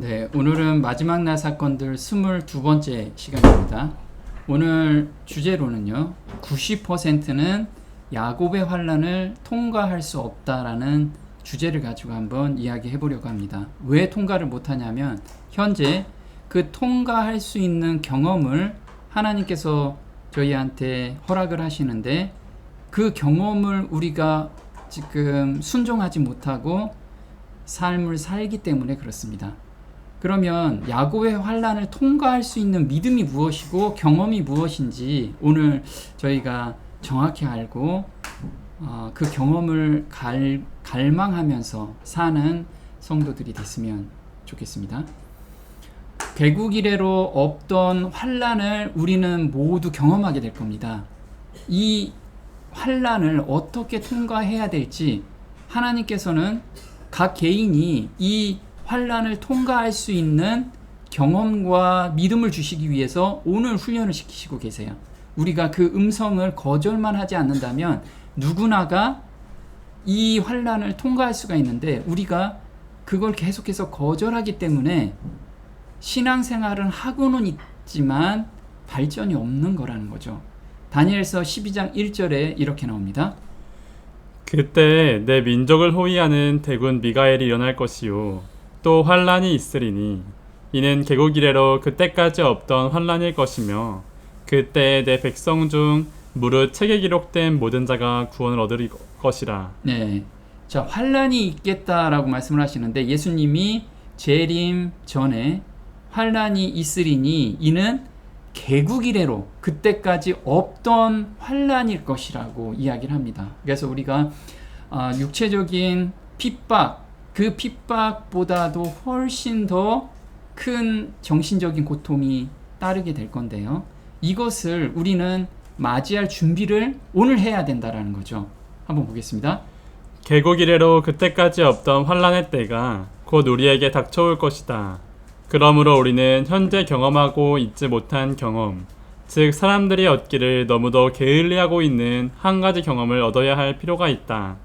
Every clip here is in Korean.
네, 오늘은 마지막 날 사건들 22번째 시간입니다. 오늘 주제로는요, 90%는 야곱의 환란을 통과할 수 없다라는 주제를 가지고 한번 이야기해 보려고 합니다. 왜 통과를 못하냐면, 현재 그 통과할 수 있는 경험을 하나님께서 저희한테 허락을 하시는데, 그 경험을 우리가 지금 순종하지 못하고 삶을 살기 때문에 그렇습니다. 그러면 야곱의 환란을 통과할 수 있는 믿음이 무엇이고 경험이 무엇인지 오늘 저희가 정확히 알고 그 경험을 갈망하면서 사는 성도들이 됐으면 좋겠습니다. 개국 이래로 없던 환란을 우리는 모두 경험하게 될 겁니다. 이 환란을 어떻게 통과해야 될지 하나님께서는 각 개인이 이 환란을 통과할 수 있는 경험과 믿음을 주시기 위해서 오늘 훈련을 시키시고 계세요. 우리가 그 음성을 거절만 하지 않는다면 누구나가 이 환란을 통과할 수가 있는데, 우리가 그걸 계속해서 거절하기 때문에 신앙생활은 하고는 있지만 발전이 없는 거라는 거죠. 다니엘서 12장 1절에 이렇게 나옵니다. 그때 내 민족을 호위하는 대군 미가엘이 일어날 것이요 또 환란이 있으리니 이는 개국 이래로 그때까지 없던 환란일 것이며 그때 내 백성 중 무릇 책에 기록된 모든 자가 구원을 얻을 것이라. 네, 자, 환란이 있겠다라고 말씀을 하시는데, 예수님이 재림 전에 환란이 있으리니 이는 개국 이래로 그때까지 없던 환란일 것이라고 이야기를 합니다. 그래서 우리가 육체적인 핍박, 그 핍박보다도 훨씬 더 큰 정신적인 고통이 따르게 될 건데요. 이것을 우리는 맞이할 준비를 오늘 해야 된다라는 거죠. 한번 보겠습니다. 개국 이래로 그때까지 없던 환란의 때가 곧 우리에게 닥쳐올 것이다. 그러므로 우리는 현재 경험하고 있지 못한 경험, 즉 사람들이 얻기를 너무도 게을리하고 있는 한 가지 경험을 얻어야 할 필요가 있다.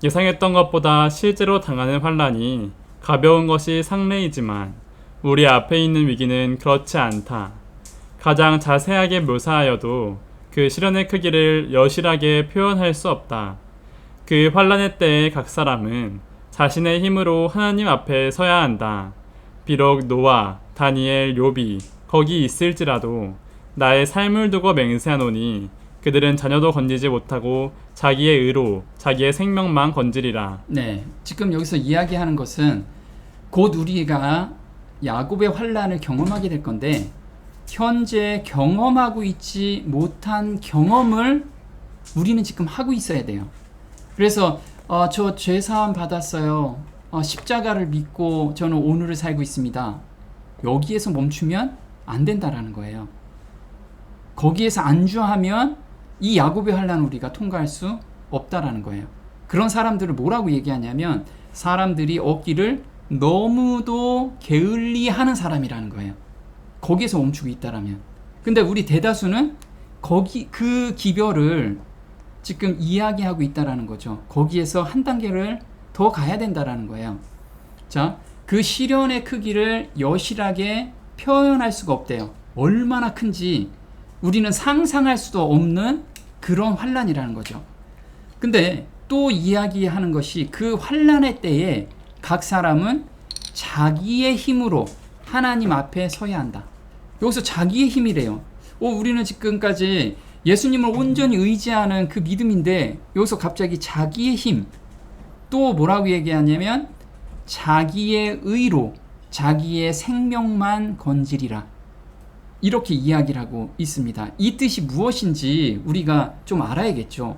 예상했던 것보다 실제로 당하는 환란이 가벼운 것이 상례이지만 우리 앞에 있는 위기는 그렇지 않다. 가장 자세하게 묘사하여도 그 시련의 크기를 여실하게 표현할 수 없다. 그 환란의 때에 각 사람은 자신의 힘으로 하나님 앞에 서야 한다. 비록 노아, 다니엘, 욥이 거기 있을지라도 나의 삶을 두고 맹세하노니 그들은 자녀도 건지지 못하고 자기의 의로 자기의 생명만 건지리라. 네, 지금 여기서 이야기하는 것은 곧 우리가 야곱의 환란을 경험하게 될 건데, 현재 경험하고 있지 못한 경험을 우리는 지금 하고 있어야 돼요. 그래서 저 죄사함 받았어요. 십자가를 믿고 저는 오늘을 살고 있습니다. 여기에서 멈추면 안 된다라는 거예요. 거기에서 안주하면 이 야곱의 환란을 우리가 통과할 수 없다라는 거예요. 그런 사람들을 뭐라고 얘기하냐면, 사람들이 얻기를 너무도 게을리하는 사람이라는 거예요. 거기에서 멈추고 있다라면. 근데 우리 대다수는 그 기별을 지금 이야기하고 있다라는 거죠. 거기에서 한 단계를 더 가야 된다라는 거예요. 자, 그 시련의 크기를 여실하게 표현할 수가 없대요. 얼마나 큰지 우리는 상상할 수도 없는 그런 환란이라는 거죠. 근데 또 이야기하는 것이, 그 환란의 때에 각 사람은 자기의 힘으로 하나님 앞에 서야 한다. 여기서 자기의 힘이래요. 우리는 지금까지 예수님을 온전히 의지하는 그 믿음인데, 여기서 갑자기 자기의 힘, 또 뭐라고 얘기하냐면 자기의 의로 자기의 생명만 건지리라, 이렇게 이야기를 하고 있습니다. 이 뜻이 무엇인지 우리가 좀 알아야겠죠.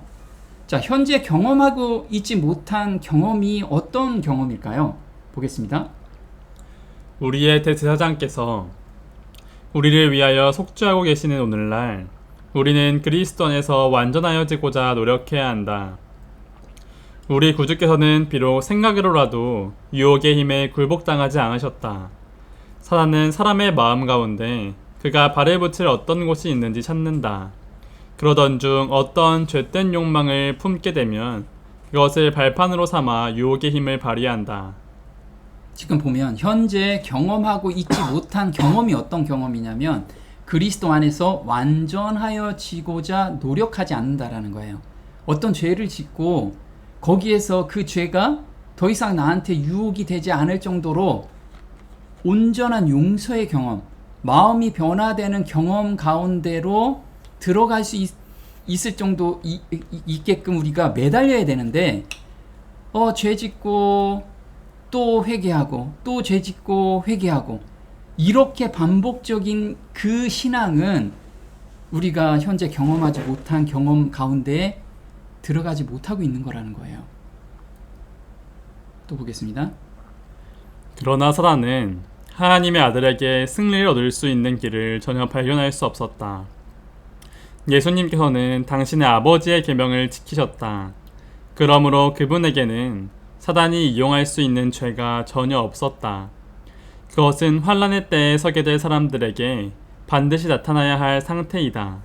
자, 현재 경험하고 있지 못한 경험이 어떤 경험일까요? 보겠습니다. 우리의 대제사장께서 우리를 위하여 속죄하고 계시는 오늘날 우리는 그리스도 안에서 완전하여지고자 노력해야 한다. 우리 구주께서는 비록 생각으로라도 유혹의 힘에 굴복당하지 않으셨다. 사단은 사람의 마음 가운데 그가 발을 붙일 어떤 곳이 있는지 찾는다. 그러던 중 어떤 죄된 욕망을 품게 되면 그것을 발판으로 삼아 유혹의 힘을 발휘한다. 지금 보면 현재 경험하고 있지 못한 경험이 어떤 경험이냐면 그리스도 안에서 완전하여지고자 노력하지 않는다라는 거예요. 어떤 죄를 짓고 거기에서 그 죄가 더 이상 나한테 유혹이 되지 않을 정도로 온전한 용서의 경험, 마음이 변화되는 경험 가운데로 들어갈 수 있을 정도 있게끔 우리가 매달려야 되는데 죄 짓고 또 회개하고 또 죄 짓고 회개하고 이렇게 반복적인 그 신앙은 우리가 현재 경험하지 못한 경험 가운데 들어가지 못하고 있는 거라는 거예요. 또 보겠습니다. 그러나 사단은 하나님의 아들에게 승리를 얻을 수 있는 길을 전혀 발견할 수 없었다. 예수님께서는 당신의 아버지의 계명을 지키셨다. 그러므로 그분에게는 사단이 이용할 수 있는 죄가 전혀 없었다. 그것은 환란의 때에 서게 될 사람들에게 반드시 나타나야 할 상태이다.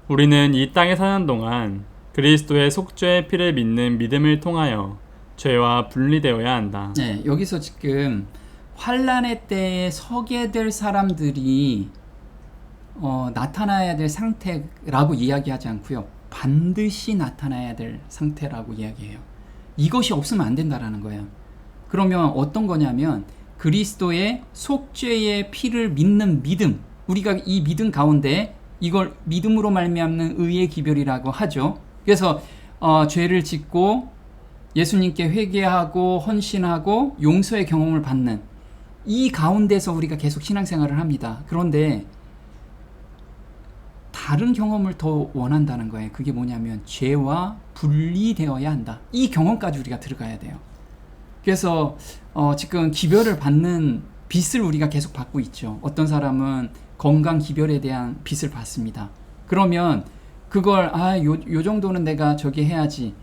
우리는 이 땅에 사는 동안 그리스도의 속죄의 피를 믿는 믿음을 통하여 죄와 분리되어야 한다. 네, 여기서 지금 환란의 때에 서게 될 사람들이 나타나야 될 상태라고 이야기하지 않고요. 반드시 나타나야 될 상태라고 이야기해요. 이것이 없으면 안 된다라는 거예요. 그러면 어떤 거냐면 그리스도의 속죄의 피를 믿는 믿음, 우리가 이 믿음 가운데 이걸 믿음으로 말미암는 의의 기별이라고 하죠. 그래서 죄를 짓고 예수님께 회개하고 헌신하고 용서의 경험을 받는 이 가운데서 우리가 계속 신앙생활을 합니다. 그런데 다른 경험을 더 원한다는 거예요. 그게 뭐냐면 죄와 분리되어야 한다. 이 경험까지 우리가 들어가야 돼요. 그래서 지금 기별을 받는 빚을 우리가 계속 받고 있죠. 어떤 사람은 건강 기별에 대한 빚을 받습니다. 그러면 그걸 요 정도는 내가 저기 해야지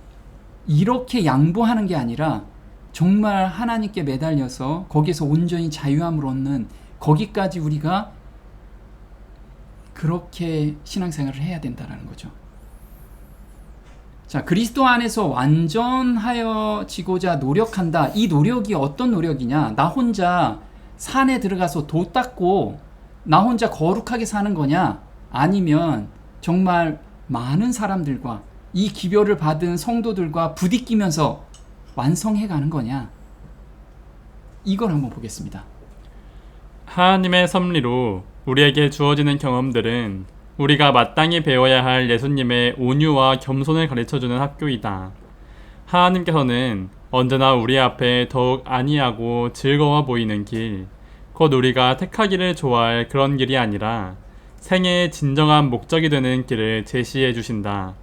이렇게 양보하는 게 아니라 정말 하나님께 매달려서 거기서 온전히 자유함을 얻는 거기까지 우리가 그렇게 신앙생활을 해야 된다는 거죠. 자, 그리스도 안에서 완전하여지고자 노력한다. 이 노력이 어떤 노력이냐? 나 혼자 산에 들어가서 도 닦고 나 혼자 거룩하게 사는 거냐? 아니면 정말 많은 사람들과 이 기별을 받은 성도들과 부딪히면서 완성해 가는 거냐? 이걸 한번 보겠습니다. 하나님의 섭리로 우리에게 주어지는 경험들은 우리가 마땅히 배워야 할 예수님의 온유와 겸손을 가르쳐주는 학교이다. 하나님께서는 언제나 우리 앞에 더욱 안이하고 즐거워 보이는 길, 곧 우리가 택하기를 좋아할 그런 길이 아니라 생애의 진정한 목적이 되는 길을 제시해 주신다.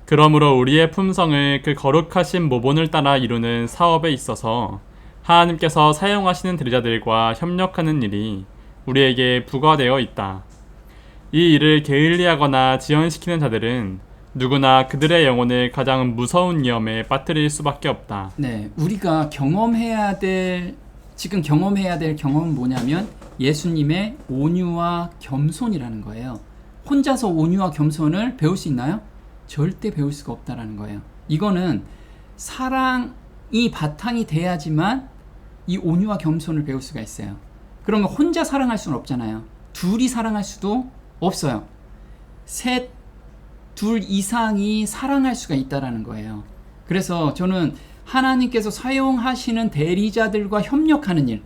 그러므로 우리의 품성을 그 거룩하신 모본을 따라 이루는 사업에 있어서 하나님께서 사용하시는 대리자들과 협력하는 일이 우리에게 부과되어 있다. 이 일을 게을리하거나 지연시키는 자들은 누구나 그들의 영혼을 가장 무서운 위험에 빠뜨릴 수밖에 없다. 네, 우리가 지금 경험해야 될 경험은 뭐냐면 예수님의 온유와 겸손이라는 거예요. 혼자서 온유와 겸손을 배울 수 있나요? 절대 배울 수가 없다라는 거예요. 이거는 사랑이 바탕이 돼야지만 이 온유와 겸손을 배울 수가 있어요. 그러면 혼자 사랑할 수는 없잖아요. 둘이 사랑할 수도 없어요. 둘 이상이 사랑할 수가 있다라는 거예요. 그래서 저는 하나님께서 사용하시는 대리자들과 협력하는 일,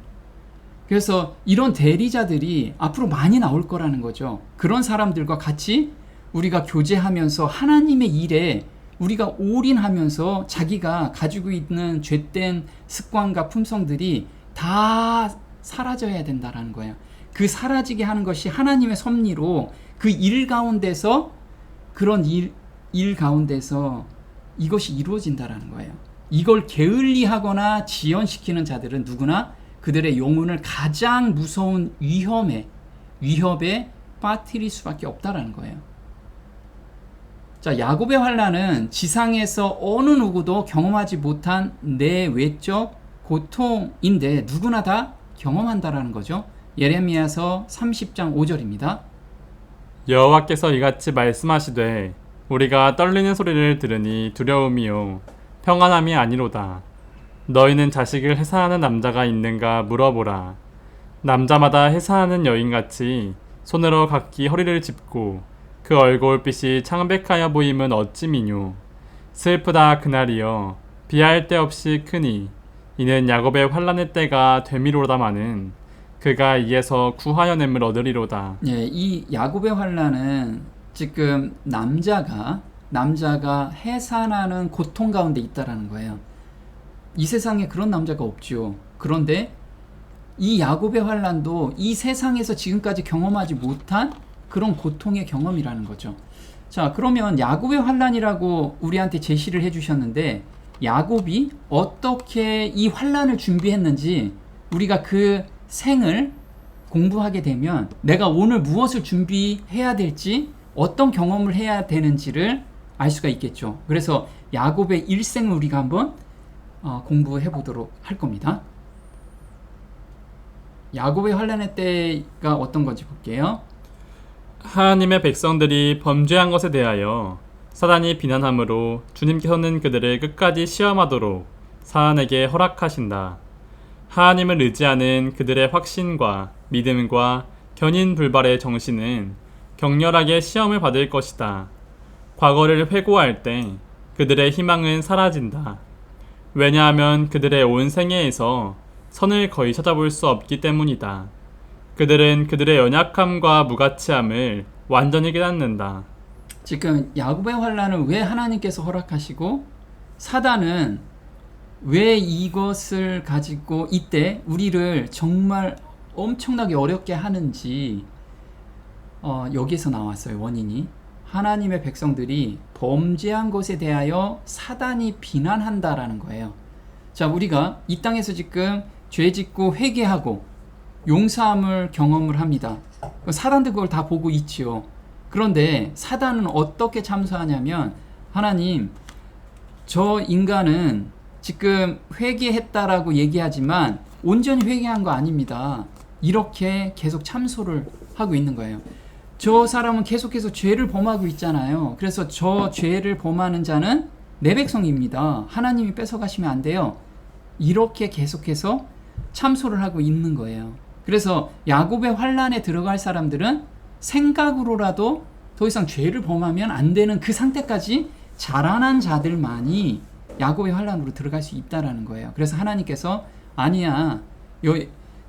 그래서 이런 대리자들이 앞으로 많이 나올 거라는 거죠. 그런 사람들과 같이 우리가 교제하면서 하나님의 일에 우리가 올인하면서 자기가 가지고 있는 죄된 습관과 품성들이 다 사라져야 된다라는 거예요. 그 사라지게 하는 것이 하나님의 섭리로 그 일 가운데서 그런 일 가운데서 이것이 이루어진다라는 거예요. 이걸 게을리하거나 지연시키는 자들은 누구나 그들의 영혼을 가장 무서운 위협에 빠뜨릴 수밖에 없다라는 거예요. 자, 야곱의 환난은 지상에서 어느 누구도 경험하지 못한 내외적 고통인데 누구나 다 경험한다라는 거죠. 예레미야서 30장 5절입니다. 여호와께서 이같이 말씀하시되 우리가 떨리는 소리를 들으니 두려움이요 평안함이 아니로다. 너희는 자식을 해산하는 남자가 있는가 물어보라. 남자마다 해산하는 여인같이 손으로 각기 허리를 짚고 그 얼굴빛이 창백하여 보임은 어찌미뇨. 슬프다 그날이여 비할 데 없이 크니 이는 야곱의 환란의 때가 되미로다마는 그가 이에서 구하여냄을 얻으리로다. 예, 이 야곱의 환란은 지금 남자가 해산하는 고통 가운데 있다라는 거예요. 이 세상에 그런 남자가 없죠. 그런데 이 야곱의 환란도 이 세상에서 지금까지 경험하지 못한 그런 고통의 경험이라는 거죠. 자, 그러면 야곱의 환란이라고 우리한테 제시를 해주셨는데 야곱이 어떻게 이 환란을 준비했는지 우리가 그 생을 공부하게 되면 내가 오늘 무엇을 준비해야 될지 어떤 경험을 해야 되는지를 알 수가 있겠죠. 그래서 야곱의 일생을 우리가 한번 공부해 보도록 할 겁니다. 야곱의 환란의 때가 어떤 건지 볼게요. 하나님의 백성들이 범죄한 것에 대하여 사단이 비난함으로 주님께서는 그들을 끝까지 시험하도록 사단에게 허락하신다. 하나님을 의지하는 그들의 확신과 믿음과 견인불발의 정신은 격렬하게 시험을 받을 것이다. 과거를 회고할 때 그들의 희망은 사라진다. 왜냐하면 그들의 온 생애에서 선을 거의 찾아볼 수 없기 때문이다. 그들은 그들의 연약함과 무가치함을 완전히 깨닫는다. 지금 야곱의 환란을 왜 하나님께서 허락하시고 사단은 왜 이것을 가지고 이때 우리를 정말 엄청나게 어렵게 하는지 여기서 나왔어요. 원인이 하나님의 백성들이 범죄한 것에 대하여 사단이 비난한다라는 거예요. 자, 우리가 이 땅에서 지금 죄 짓고 회개하고 용서함을 경험을 합니다. 사단도 그걸 다 보고 있지요. 그런데 사단은 어떻게 참소하냐면 하나님, 저 인간은 지금 회개했다라고 얘기하지만 온전히 회개한 거 아닙니다. 이렇게 계속 참소를 하고 있는 거예요. 저 사람은 계속해서 죄를 범하고 있잖아요. 그래서 저 죄를 범하는 자는 내 백성입니다. 하나님이 뺏어가시면 안 돼요. 이렇게 계속해서 참소를 하고 있는 거예요. 그래서 야곱의 환란에 들어갈 사람들은 생각으로라도 더 이상 죄를 범하면 안 되는 그 상태까지 자라난 자들만이 야곱의 환란으로 들어갈 수 있다라는 거예요. 그래서 하나님께서 아니야,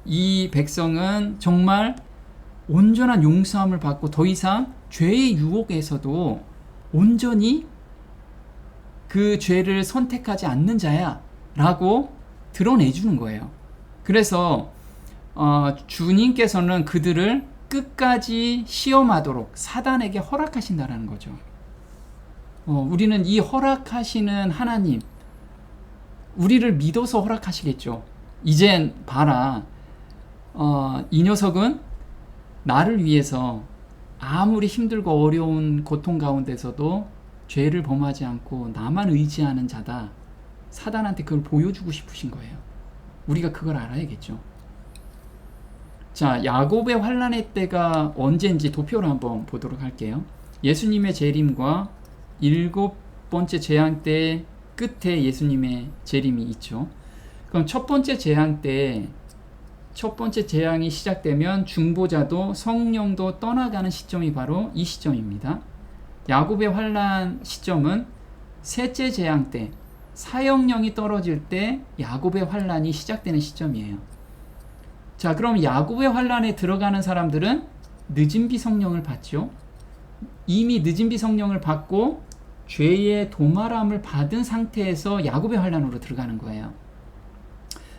이 백성은 정말 온전한 용서함을 받고 더 이상 죄의 유혹에서도 온전히 그 죄를 선택하지 않는 자야 라고 드러내주는 거예요. 그래서 주님께서는 그들을 끝까지 시험하도록 사단에게 허락하신다라는 거죠. 우리는 이 허락하시는 하나님, 우리를 믿어서 허락하시겠죠. 이젠 봐라, 이 녀석은 나를 위해서 아무리 힘들고 어려운 고통 가운데서도 죄를 범하지 않고 나만 의지하는 자다. 사단한테 그걸 보여주고 싶으신 거예요. 우리가 그걸 알아야겠죠. 자, 야곱의 환란의 때가 언제인지 도표로 한번 보도록 할게요. 예수님의 재림과 7번째 재앙 때 끝에 예수님의 재림이 있죠. 그럼 첫 번째 재앙 때, 첫 번째 재앙이 시작되면 중보자도 성령도 떠나가는 시점이 바로 이 시점입니다. 야곱의 환란 시점은 셋째 재앙 때, 사형령이 떨어질 때 야곱의 환란이 시작되는 시점이에요. 자, 그럼 야곱의 환란에 들어가는 사람들은 늦은 비 성령을 받죠. 이미 늦은 비 성령을 받고 죄의 도말함을 받은 상태에서 야곱의 환란으로 들어가는 거예요.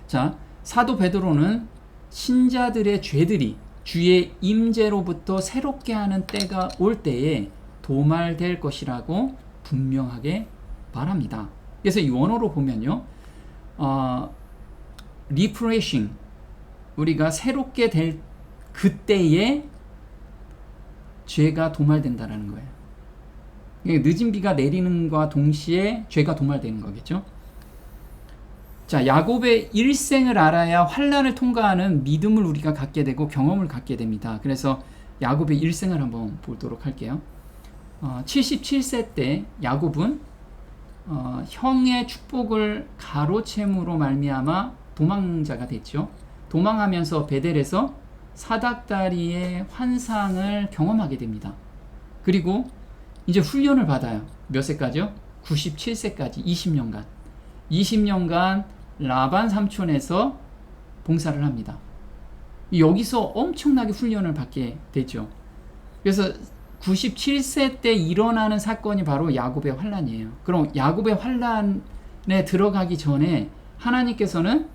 자, 사도 베드로는 신자들의 죄들이 주의 임재로부터 새롭게 하는 때가 올 때에 도말될 것이라고 분명하게 말합니다. 그래서 이 원어로 보면요, refreshing, 우리가 새롭게 될 그때에 죄가 도말된다라는 거예요. 늦은 비가 내리는 것과 동시에 죄가 도말되는 거겠죠. 자, 야곱의 일생을 알아야 환란을 통과하는 믿음을 우리가 갖게 되고 경험을 갖게 됩니다. 그래서 야곱의 일생을 한번 보도록 할게요. 77세 때 야곱은 형의 축복을 가로챈으로 말미암아 도망자가 됐죠. 도망하면서 베델에서 사닥다리의 환상을 경험하게 됩니다. 그리고 이제 훈련을 받아요. 몇 세까지요? 97세까지 20년간. 20년간 라반 삼촌에서 봉사를 합니다. 여기서 엄청나게 훈련을 받게 되죠. 그래서 97세 때 일어나는 사건이 바로 야곱의 환란이에요. 그럼 야곱의 환란에 들어가기 전에 하나님께서는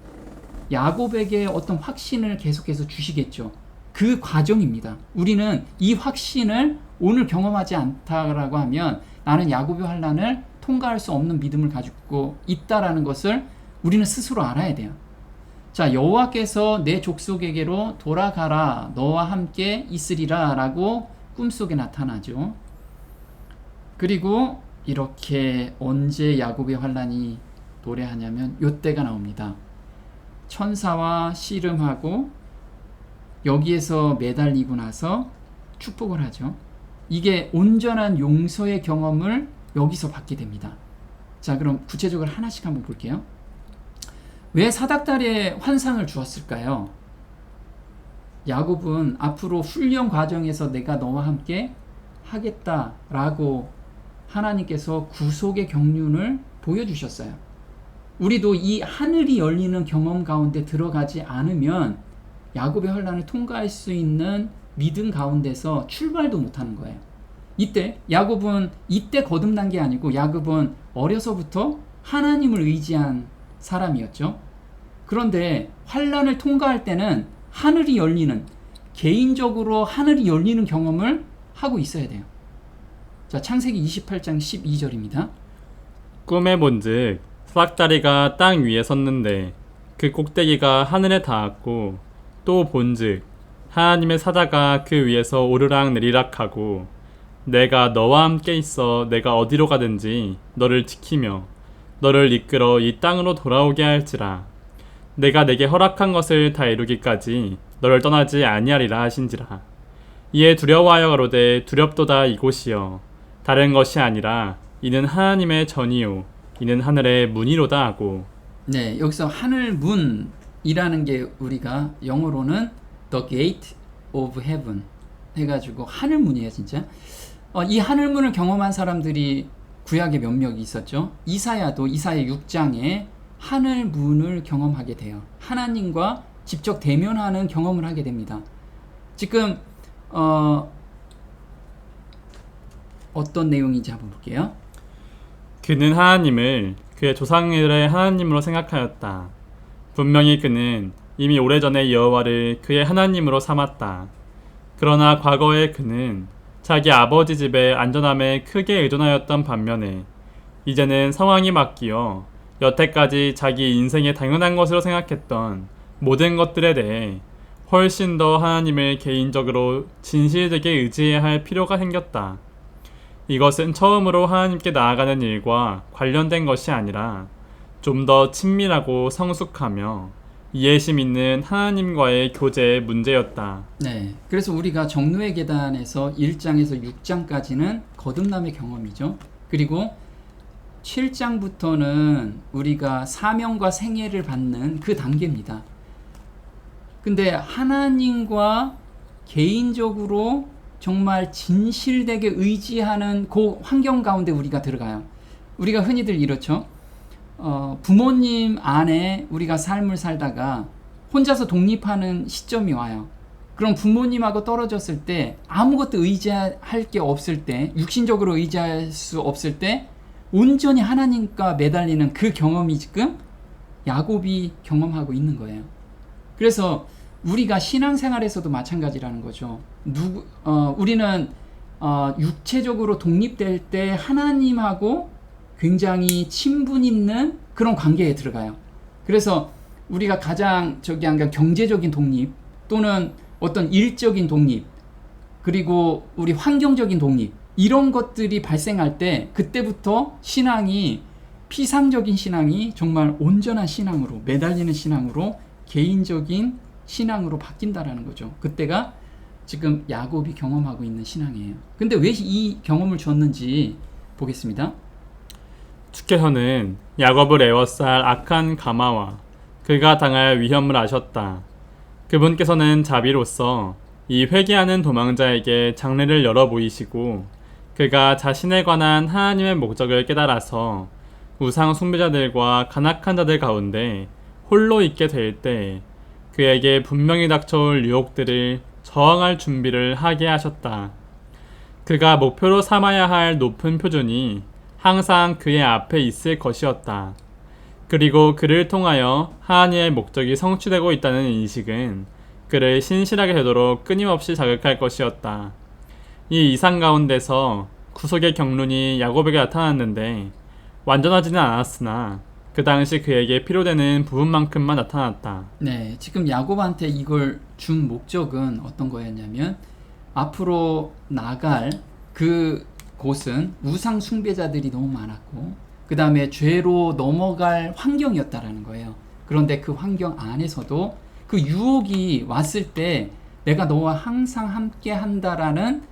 야곱에게 어떤 확신을 계속해서 주시겠죠. 그 과정입니다. 우리는 이 확신을 오늘 경험하지 않다라고 하면 나는 야곱의 환란을 통과할 수 없는 믿음을 가지고 있다라는 것을 우리는 스스로 알아야 돼요. 자, 여호와께서 내 족속에게로 돌아가라, 너와 함께 있으리라 라고 꿈속에 나타나죠. 그리고 이렇게 언제 야곱의 환란이 도래하냐면 요때가 나옵니다. 천사와 씨름하고 여기에서 매달리고 나서 축복을 하죠. 이게 온전한 용서의 경험을 여기서 받게 됩니다. 자, 그럼 구체적으로 하나씩 한번 볼게요. 왜 사닥다리에 환상을 주었을까요? 야곱은 앞으로 훈련 과정에서 내가 너와 함께 하겠다라고 하나님께서 구속의 경륜을 보여주셨어요. 우리도 이 하늘이 열리는 경험 가운데 들어가지 않으면 야곱의 환란을 통과할 수 있는 믿음 가운데서 출발도 못하는 거예요. 이때 야곱은 이때 거듭난 게 아니고 야곱은 어려서부터 하나님을 의지한 사람이었죠. 그런데 환란을 통과할 때는 하늘이 열리는, 개인적으로 하늘이 열리는 경험을 하고 있어야 돼요. 자, 창세기 28장 12절입니다. 꿈에 본즉 사닥다리가 땅 위에 섰는데 그 꼭대기가 하늘에 닿았고 또 본즉 하나님의 사자가 그 위에서 오르락 내리락 하고 내가 너와 함께 있어 내가 어디로 가든지 너를 지키며 너를 이끌어 이 땅으로 돌아오게 할지라 내가 내게 허락한 것을 다 이루기까지 너를 떠나지 아니하리라 하신지라. 이에 두려워하여 가로되 두렵도다 이곳이여 다른 것이 아니라 이는 하나님의 전이요 이는 하늘의 문이로다 하고. 네, 여기서 하늘 문이라는 게 우리가 영어로는 The Gate of Heaven 해가지고 하늘 문이에요, 진짜. 이 하늘 문을 경험한 사람들이 구약에 몇 명 있었죠. 이사야도 이사야 6장에 하늘 문을 경험하게 돼요. 하나님과 직접 대면하는 경험을 하게 됩니다. 지금 어떤 내용인지 한번 볼게요. 그는 하나님을 그의 조상들의 하나님으로 생각하였다. 분명히 그는 이미 오래전에 여호와를 그의 하나님으로 삼았다. 그러나 과거에 그는 자기 아버지 집의 안전함에 크게 의존하였던 반면에 이제는 상황이 바뀌어 여태까지 자기 인생의 당연한 것으로 생각했던 모든 것들에 대해 훨씬 더 하나님을 개인적으로 진실되게 의지해야 할 필요가 생겼다. 이것은 처음으로 하나님께 나아가는 일과 관련된 것이 아니라 좀 더 친밀하고 성숙하며 이해심 있는 하나님과의 교제의 문제였다. 네, 그래서 우리가 정노의 계단에서 1장에서 6장까지는 거듭남의 경험이죠. 그리고 7장부터는 우리가 사명과 생애를 받는 그 단계입니다. 근데 하나님과 개인적으로 정말 진실되게 의지하는 그 환경 가운데 우리가 들어가요. 우리가 흔히들 이렇죠. 부모님 안에 우리가 삶을 살다가 혼자서 독립하는 시점이 와요. 그럼 부모님하고 떨어졌을 때 아무것도 의지할 게 없을 때, 육신적으로 의지할 수 없을 때 온전히 하나님과 매달리는 그 경험이 지금 야곱이 경험하고 있는 거예요. 그래서 우리가 신앙생활에서도 마찬가지라는 거죠. 우리는 육체적으로 독립될 때 하나님하고 굉장히 친분 있는 그런 관계에 들어가요. 그래서 우리가 가장 경제적인 독립 또는 어떤 일적인 독립 그리고 우리 환경적인 독립 이런 것들이 발생할 때 그때부터 신앙이 피상적인 신앙이 정말 온전한 신앙으로 매달리는 신앙으로 개인적인 신앙으로 바뀐다라는 거죠. 그때가 지금 야곱이 경험하고 있는 신앙이에요. 근데 왜 이 경험을 줬는지 보겠습니다. 주께서는 야곱을 애워쌀 악한 가마와 그가 당할 위험을 아셨다. 그분께서는 자비로써 이 회개하는 도망자에게 장래를 열어 보이시고 그가 자신에 관한 하나님의 목적을 깨달아서 우상 숭배자들과 간악한 자들 가운데 홀로 있게 될 때 그에게 분명히 닥쳐올 유혹들을 저항할 준비를 하게 하셨다. 그가 목표로 삼아야 할 높은 표준이 항상 그의 앞에 있을 것이었다. 그리고 그를 통하여 하나님의 목적이 성취되고 있다는 인식은 그를 신실하게 되도록 끊임없이 자극할 것이었다. 이 이상 가운데서 구속의 경륜이 야곱에게 나타났는데 완전하지는 않았으나 그 당시 그에게 필요되는 부분만큼만 나타났다. 네, 지금 야곱한테 이걸 준 목적은 어떤 거였냐면 앞으로 나갈 그 곳은 우상 숭배자들이 너무 많았고 그 다음에 죄로 넘어갈 환경이었다라는 거예요. 그런데 그 환경 안에서도 그 유혹이 왔을 때 내가 너와 항상 함께 한다라는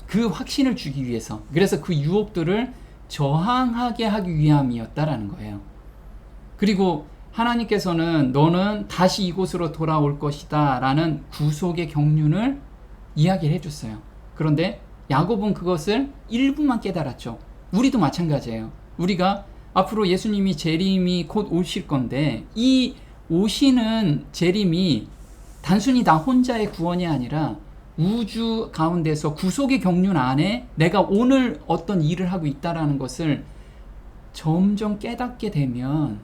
그 확신을 주기 위해서, 그래서 그 유혹들을 저항하게 하기 위함이었다라는 거예요. 그리고 하나님께서는 너는 다시 이곳으로 돌아올 것이다 라는 구속의 경륜을 이야기를 해줬어요. 그런데 야곱은 그것을 일부만 깨달았죠. 우리도 마찬가지예요. 우리가 앞으로 예수님이 재림이 곧 오실 건데 이 오시는 재림이 단순히 나 혼자의 구원이 아니라 우주 가운데서 구속의 경륜 안에 내가 오늘 어떤 일을 하고 있다라는 것을 점점 깨닫게 되면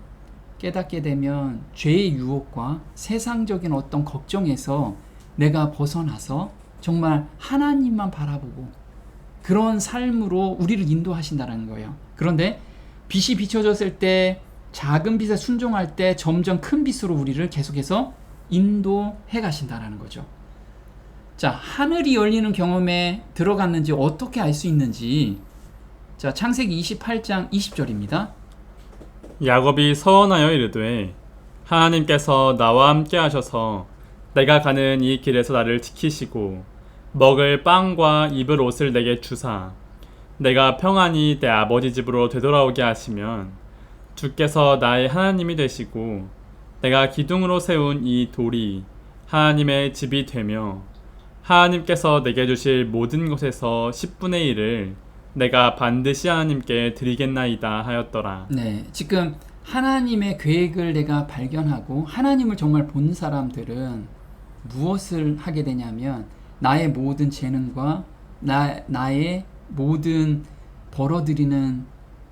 죄의 유혹과 세상적인 어떤 걱정에서 내가 벗어나서 정말 하나님만 바라보고 그런 삶으로 우리를 인도하신다는 거예요. 그런데 빛이 비춰졌을 때 작은 빛에 순종할 때 점점 큰 빛으로 우리를 계속해서 인도해 가신다는 거죠. 자, 하늘이 열리는 경험에 들어갔는지 어떻게 알 수 있는지, 자, 창세기 28장 20절입니다. 야곱이 서원하여 이르되 하나님께서 나와 함께 하셔서 내가 가는 이 길에서 나를 지키시고 먹을 빵과 입을 옷을 내게 주사 내가 평안히 내 아버지 집으로 되돌아오게 하시면 주께서 나의 하나님이 되시고 내가 기둥으로 세운 이 돌이 하나님의 집이 되며 하나님께서 내게 주실 모든 것에서 10분의 1을 내가 반드시 하나님께 드리겠나이다 하였더라. 네, 지금 하나님의 계획을 내가 발견하고 하나님을 정말 본 사람들은 무엇을 하게 되냐면 나의 모든 재능과 나의 모든 벌어들이는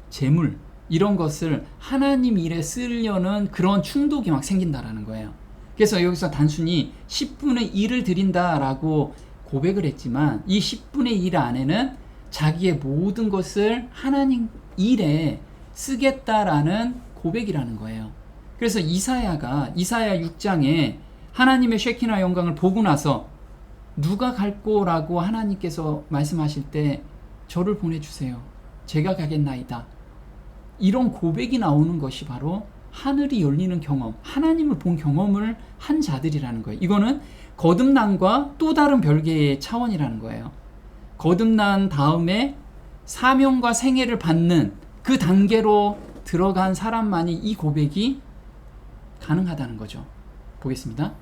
재물 이런 것을 하나님 일에 쓰려는 그런 충동이 막 생긴다라는 거예요. 그래서 여기서 단순히 10분의 1을 드린다라고 고백을 했지만 이 10분의 1 안에는 자기의 모든 것을 하나님 일에 쓰겠다라는 고백이라는 거예요. 그래서 이사야 6장에 하나님의 쉐키나 영광을 보고 나서 누가 갈 거라고 하나님께서 말씀하실 때 저를 보내주세요. 제가 가겠나이다. 이런 고백이 나오는 것이 바로 하늘이 열리는 경험, 하나님을 본 경험을 한 자들이라는 거예요. 이거는 거듭남과 또 다른 별개의 차원이라는 거예요. 거듭난 다음에 사명과 생애를 받는 그 단계로 들어간 사람만이 이 고백이 가능하다는 거죠. 보겠습니다.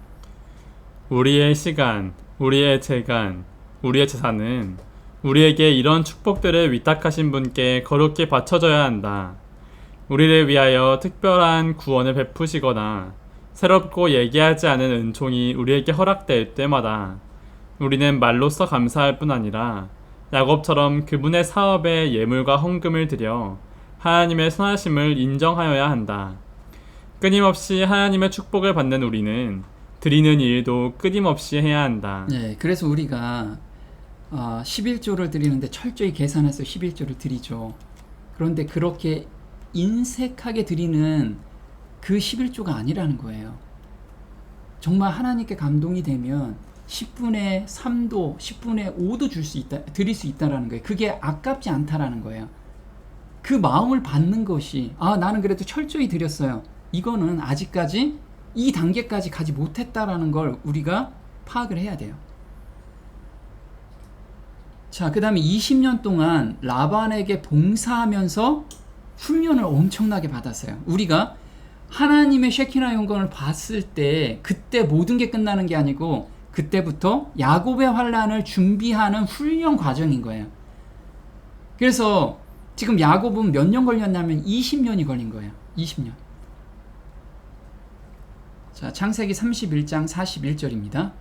우리의 시간, 우리의 재간, 우리의 재산은 우리에게 이런 축복들을 위탁하신 분께 거룩히 바쳐져야 한다. 우리를 위하여 특별한 구원을 베푸시거나 새롭고 얘기하지 않은 은총이 우리에게 허락될 때마다 우리는 말로써 감사할 뿐 아니라 야곱처럼 그분의 사업에 예물과 헌금을 드려 하나님의 선하심을 인정하여야 한다. 끊임없이 하나님의 축복을 받는 우리는 드리는 일도 끊임없이 해야 한다. 네, 그래서 우리가 11조를 드리는데 철저히 계산해서 11조를 드리죠. 그런데 그렇게 인색하게 드리는 그 11조가 아니라는 거예요. 정말 하나님께 감동이 되면 10분의 3도, 10분의 5도 드릴 수 있다라는 거예요. 그게 아깝지 않다라는 거예요. 그 마음을 받는 것이 나는 그래도 철저히 드렸어요. 이거는 아직까지 이 단계까지 가지 못했다라는 걸 우리가 파악을 해야 돼요. 자, 그 다음에 20년 동안 라반에게 봉사하면서 훈련을 엄청나게 받았어요. 우리가 하나님의 쉐키나 영광을 봤을 때 그때 모든 게 끝나는 게 아니고 그때부터 야곱의 환란을 준비하는 훈련 과정인 거예요. 그래서 지금 야곱은 몇 년 걸렸냐면 20년이 걸린 거예요. 20년. 자, 창세기 31장 41절입니다.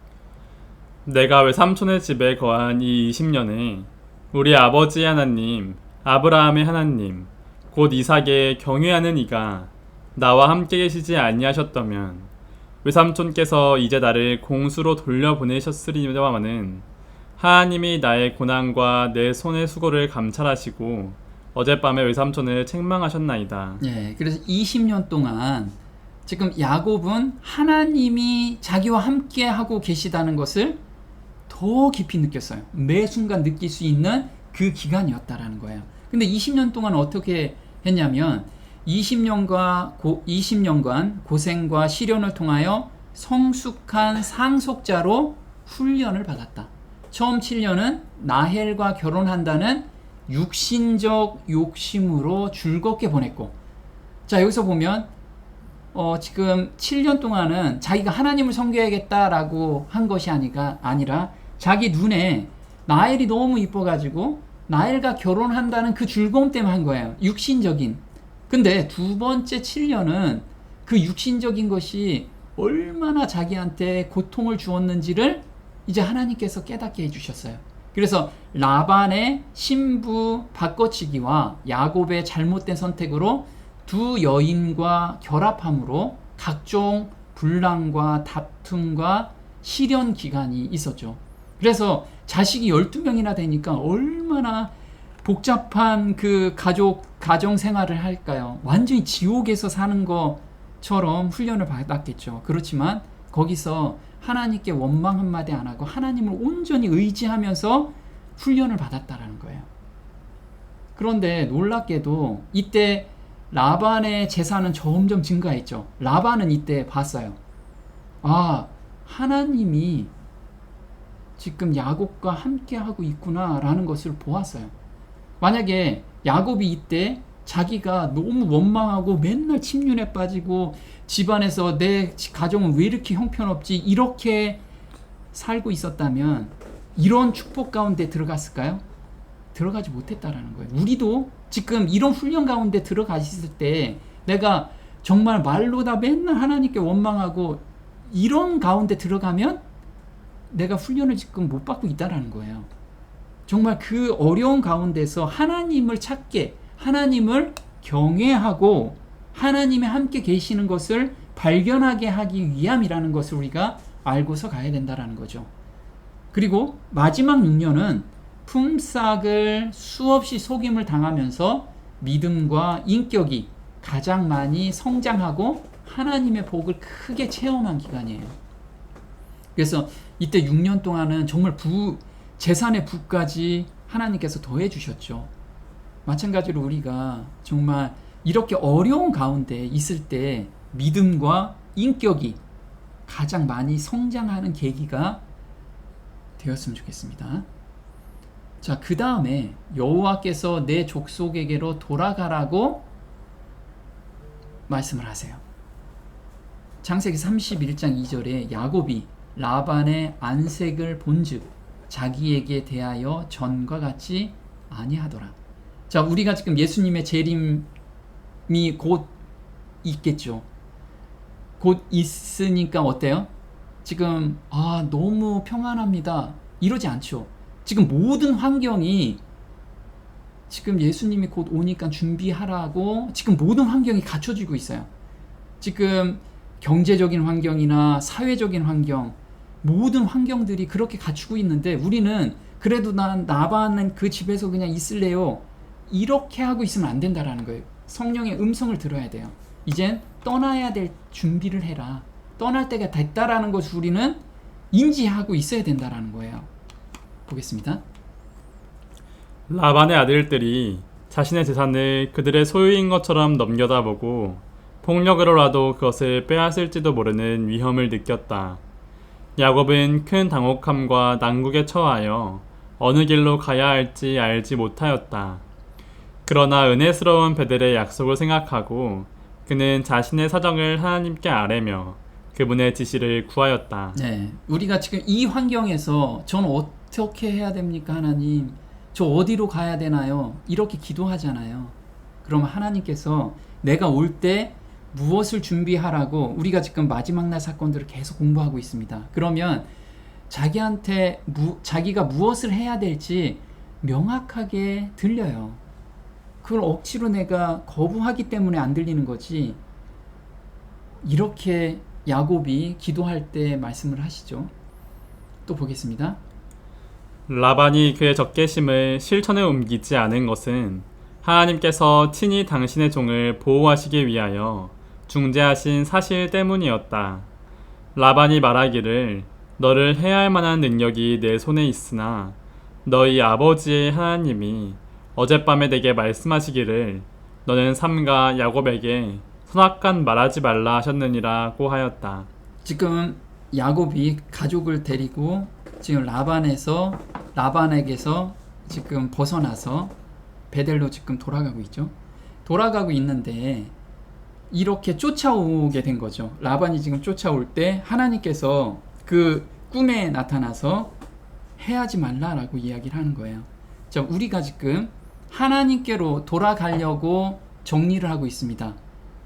내가 외삼촌의 집에 거한 이 20년에 우리 아버지 하나님 아브라함의 하나님 곧 이삭의 경외하는 이가 나와 함께 계시지 아니하셨다면 외삼촌께서 이제 나를 공수로 돌려보내셨으리니와마는 하나님이 나의 고난과 내 손의 수고를 감찰하시고 어젯밤에 외삼촌을 책망하셨나이다. 예, 그래서 20년 동안 지금 야곱은 하나님이 자기와 함께 하고 계시다는 것을 더 깊이 느꼈어요. 매 순간 느낄 수 있는 그 기간이었다라는 거예요. 근데 20년 동안 어떻게 했냐면 20년간 고생과 시련을 통하여 성숙한 상속자로 훈련을 받았다. 처음 7년은 라헬과 결혼한다는 육신적 욕심으로 즐겁게 보냈고, 자 여기서 보면 지금 7년 동안은 자기가 하나님을 섬겨야겠다라고 한 것이 아니라 자기 눈에 라헬이 너무 이뻐가지고 라헬과 결혼한다는 그 즐거움 때문에 한 거예요. 육신적인. 근데 두 번째 7년은 그 육신적인 것이 얼마나 자기한테 고통을 주었는지를 이제 하나님께서 깨닫게 해주셨어요. 그래서 라반의 신부 바꿔치기와 야곱의 잘못된 선택으로 두 여인과 결합함으로 각종 분란과 다툼과 시련 기간이 있었죠. 그래서 자식이 12명이나 되니까 얼마나 복잡한 그 가정 생활을 할까요? 완전히 지옥에서 사는 것처럼 훈련을 받았겠죠. 그렇지만 거기서 하나님께 원망 한마디 안 하고 하나님을 온전히 의지하면서 훈련을 받았다라는 거예요. 그런데 놀랍게도 이때 라반의 재산은 점점 증가했죠. 라반은 이때 봤어요. 아, 하나님이 지금 야곱과 함께 하고 있구나 라는 것을 보았어요. 만약에 야곱이 이때 자기가 너무 원망하고 맨날 침륜에 빠지고 집안에서 내 가정은 왜 이렇게 형편없지 이렇게 살고 있었다면 이런 축복 가운데 들어갔을까요? 들어가지 못했다라는 거예요. 우리도 지금 이런 훈련 가운데 들어가 있을 때 내가 정말 말로 다 맨날 하나님께 원망하고 이런 가운데 들어가면 내가 훈련을 지금 못 받고 있다라는 거예요. 정말 그 어려운 가운데서 하나님을 찾게, 하나님을 경외하고 하나님이 함께 계시는 것을 발견하게 하기 위함이라는 것을 우리가 알고서 가야 된다라는 거죠. 그리고 마지막 6년은 품삯을 수없이 속임을 당하면서 믿음과 인격이 가장 많이 성장하고 하나님의 복을 크게 체험한 기간이에요. 그래서 이때 6년 동안은 정말 재산의 부까지 하나님께서 더해 주셨죠. 마찬가지로 우리가 정말 이렇게 어려운 가운데 있을 때 믿음과 인격이 가장 많이 성장하는 계기가 되었으면 좋겠습니다. 자, 그 다음에 여호와께서 내 족속에게로 돌아가라고 말씀을 하세요. 창세기 31장 2절에 야곱이 라반의 안색을 본즉 자기에게 대하여 전과 같이 아니하더라. 자, 우리가 지금 예수님의 재림이 곧 있겠죠. 곧 있으니까 어때요? 지금 너무 평안합니다 이러지 않죠. 지금 모든 환경이 지금 예수님이 곧 오니까 준비하라고 지금 모든 환경이 갖춰지고 있어요. 지금 경제적인 환경이나 사회적인 환경, 모든 환경들이 그렇게 갖추고 있는데 우리는 그래도 난 나반은 그 집에서 그냥 있을래요 이렇게 하고 있으면 안 된다라는 거예요. 성령의 음성을 들어야 돼요. 이젠 떠나야 될 준비를 해라. 떠날 때가 됐다라는 것을 우리는 인지하고 있어야 된다라는 거예요. 보겠습니다. 라반의 아들들이 자신의 재산을 그들의 소유인 것처럼 넘겨다 보고 폭력으로라도 그것을 빼앗을지도 모르는 위험을 느꼈다. 야곱은 큰 당혹함과 난국에 처하여 어느 길로 가야 할지 알지 못하였다. 그러나 은혜스러운 베델의 약속을 생각하고 그는 자신의 사정을 하나님께 아뢰며 그분의 지시를 구하였다. 네, 우리가 지금 이 환경에서 전 어떻게 해야 됩니까, 하나님? 저 어디로 가야 되나요? 이렇게 기도하잖아요. 그러면 하나님께서 내가 올 때 무엇을 준비하라고, 우리가 지금 마지막 날 사건들을 계속 공부하고 있습니다. 그러면 자기가 무엇을 해야 될지 명확하게 들려요. 그걸 억지로 내가 거부하기 때문에 안 들리는 거지. 이렇게 야곱이 기도할 때 말씀을 하시죠. 또 보겠습니다. 라반이 그의 적개심을 실천에 옮기지 않은 것은 하나님께서 친히 당신의 종을 보호하시기 위하여 중재하신 사실 때문이었다. 라반이 말하기를 너를 해야 할 만한 능력이 내 손에 있으나 너희 아버지의 하나님이 어젯밤에 내게 말씀하시기를 너는 삼가 야곱에게 선악간 말하지 말라 하셨느니라고 하였다. 지금 야곱이 가족을 데리고 지금 라반에게서 지금 벗어나서 베델로 지금 돌아가고 있죠. 돌아가고 있는데 이렇게 쫓아오게 된 거죠. 라반이 지금 쫓아올 때 하나님께서 그 꿈에 나타나서 해하지 말라라고 이야기를 하는 거예요. 자, 우리가 지금 하나님께로 돌아가려고 정리를 하고 있습니다.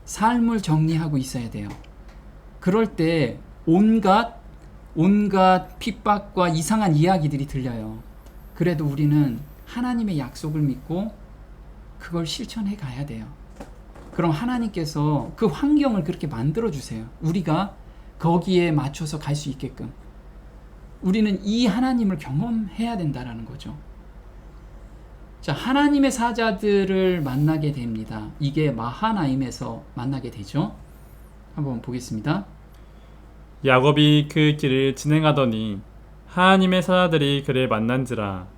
삶을 정리하고 있어야 돼요. 그럴 때 온갖 핍박과 이상한 이야기들이 들려요. 그래도 우리는 하나님의 약속을 믿고 그걸 실천해 가야 돼요. 그럼 하나님께서 그 환경을 그렇게 만들어 주세요. 우리가 거기에 맞춰서 갈 수 있게끔. 우리는 이 하나님을 경험해야 된다라는 거죠. 자, 하나님의 사자들을 만나게 됩니다. 이게 마하나임에서 만나게 되죠. 한번 보겠습니다. 야곱이 그 길을 진행하더니 하나님의 사자들이 그를 만난지라.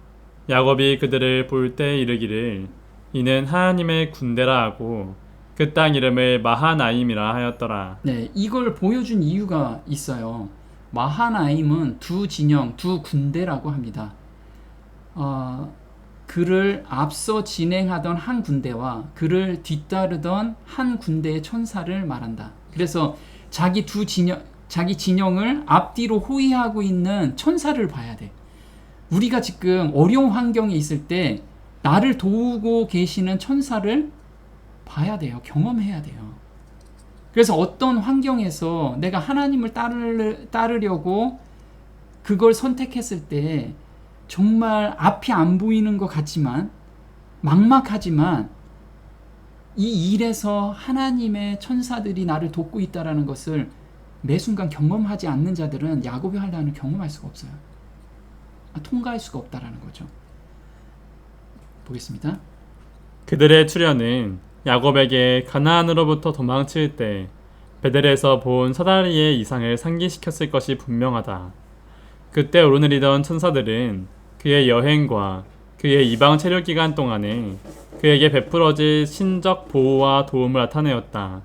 야곱이 그들을 볼 때 이르기를 이는 하나님의 군대라 하고 그 땅 이름을 마하나임이라 하였더라. 네, 이걸 보여준 이유가 있어요. 마하나임은 두 진영, 두 군대라고 합니다. 그를 앞서 진행하던 한 군대와 그를 뒤따르던 한 군대의 천사를 말한다. 그래서 자기 진영을 앞뒤로 호위하고 있는 천사를 봐야 돼. 우리가 지금 어려운 환경에 있을 때 나를 도우고 계시는 천사를 봐야 돼요. 경험해야 돼요. 그래서 어떤 환경에서 내가 하나님을 따르려고 그걸 선택했을 때 정말 앞이 안 보이는 것 같지만 막막하지만 이 일에서 하나님의 천사들이 나를 돕고 있다는 것을 매 순간 경험하지 않는 자들은 야곱의 환난을 경험할 수가 없어요. 통과할 수가 없다라는 거죠. 보겠습니다. 그들의 출현은 야곱에게 가나안으로부터 도망칠 때 베델에서 본 사다리의 이상을 상기시켰을 것이 분명하다. 그때 오르내리던 천사들은 그의 여행과 그의 이방 체류 기간 동안에 그에게 베풀어질 신적 보호와 도움을 나타내었다.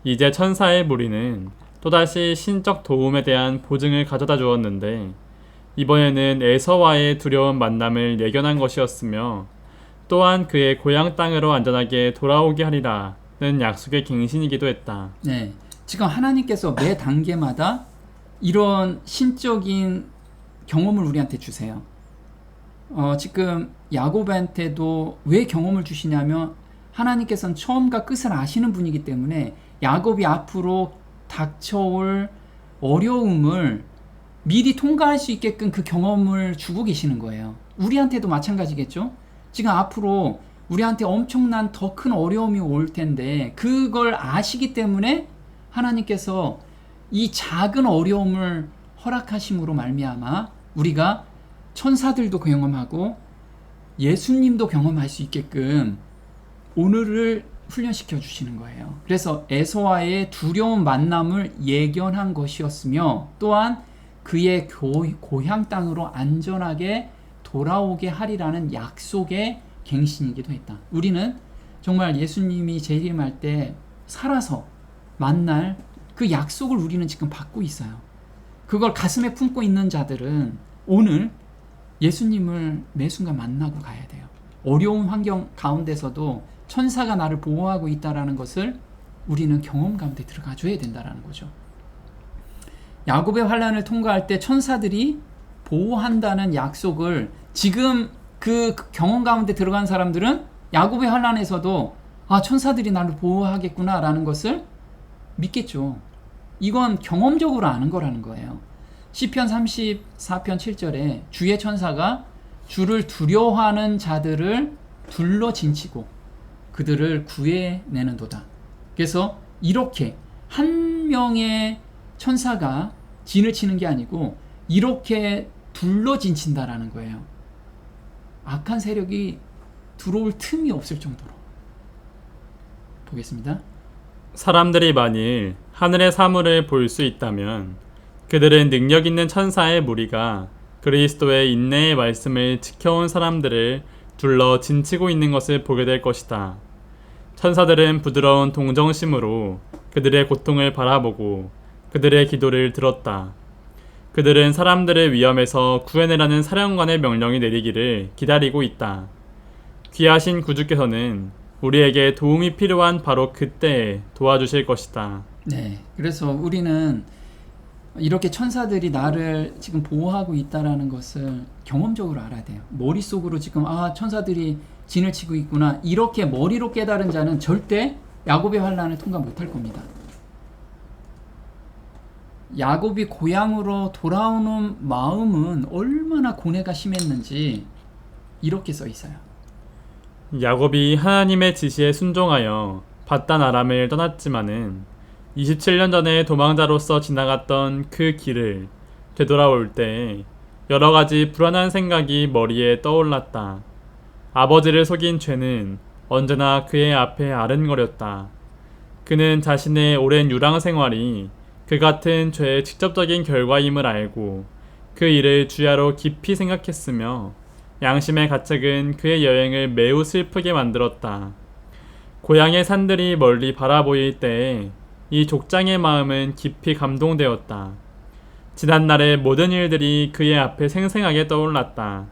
이제 천사의 무리는 또다시 신적 도움에 대한 보증을 가져다 주었는데 이번에는 에서와의 두려운 만남을 예견한 것이었으며 또한 그의 고향 땅으로 안전하게 돌아오게 하리라는 약속의 갱신이기도 했다. 네, 지금 하나님께서 매 단계마다 이런 신적인 경험을 우리한테 주세요. 지금 야곱한테도 왜 경험을 주시냐면 하나님께서는 처음과 끝을 아시는 분이기 때문에 야곱이 앞으로 닥쳐올 어려움을 미리 통과할 수 있게끔 그 경험을 주고 계시는 거예요. 우리한테도 마찬가지겠죠? 지금 앞으로 우리한테 엄청난 더 큰 어려움이 올 텐데 그걸 아시기 때문에 하나님께서 이 작은 어려움을 허락하심으로 말미암아 우리가 천사들도 경험하고 예수님도 경험할 수 있게끔 오늘을 훈련시켜 주시는 거예요. 그래서 에서와의 두려운 만남을 예견한 것이었으며 또한 그의 고향 땅으로 안전하게 돌아오게 하리라는 약속의 갱신이기도 했다. 우리는 정말 예수님이 재림할 때 살아서 만날 그 약속을 우리는 지금 받고 있어요. 그걸 가슴에 품고 있는 자들은 오늘 예수님을 매 순간 만나고 가야 돼요. 어려운 환경 가운데서도 천사가 나를 보호하고 있다라는 것을 우리는 경험 가운데 들어가 줘야 된다라는 거죠. 야곱의 환란을 통과할 때 천사들이 보호한다는 약속을 지금 그 경험 가운데 들어간 사람들은 야곱의 환란에서도 천사들이 나를 보호하겠구나라는 것을 믿겠죠. 이건 경험적으로 아는 거라는 거예요. 시편 34편 7절에 주의 천사가 주를 두려워하는 자들을 둘러 진치고 그들을 구해내는도다. 그래서 이렇게 한 명의 천사가 진을 치는 게 아니고 이렇게 둘러 진친다라는 거예요. 악한 세력이 들어올 틈이 없을 정도로. 보겠습니다. 사람들이 만일 하늘의 사물을 볼 수 있다면 그들은 능력 있는 천사의 무리가 그리스도의 인내의 말씀을 지켜온 사람들을 둘러 진치고 있는 것을 보게 될 것이다. 천사들은 부드러운 동정심으로 그들의 고통을 바라보고 그들의 기도를 들었다. 그들은 사람들을 위험에서 구해내라는 사령관의 명령이 내리기를 기다리고 있다. 귀하신 구주께서는 우리에게 도움이 필요한 바로 그때에 도와주실 것이다. 네, 그래서 우리는 이렇게 천사들이 나를 지금 보호하고 있다라는 것을 경험적으로 알아야 돼요. 머릿속으로 지금 천사들이 진을 치고 있구나 이렇게 머리로 깨달은 자는 절대 야곱의 환란을 통과 못할 겁니다. 야곱이 고향으로 돌아오는 마음은 얼마나 고뇌가 심했는지 이렇게 써 있어요. 야곱이 하나님의 지시에 순종하여 밧단 아람을 떠났지만은 27년 전에 도망자로서 지나갔던 그 길을 되돌아올 때 여러 가지 불안한 생각이 머리에 떠올랐다. 아버지를 속인 죄는 언제나 그의 앞에 아른거렸다. 그는 자신의 오랜 유랑 생활이 그 같은 죄의 직접적인 결과임을 알고 그 일을 주야로 깊이 생각했으며 양심의 가책은 그의 여행을 매우 슬프게 만들었다. 고향의 산들이 멀리 바라보일 때에 이 족장의 마음은 깊이 감동되었다. 지난날의 모든 일들이 그의 앞에 생생하게 떠올랐다.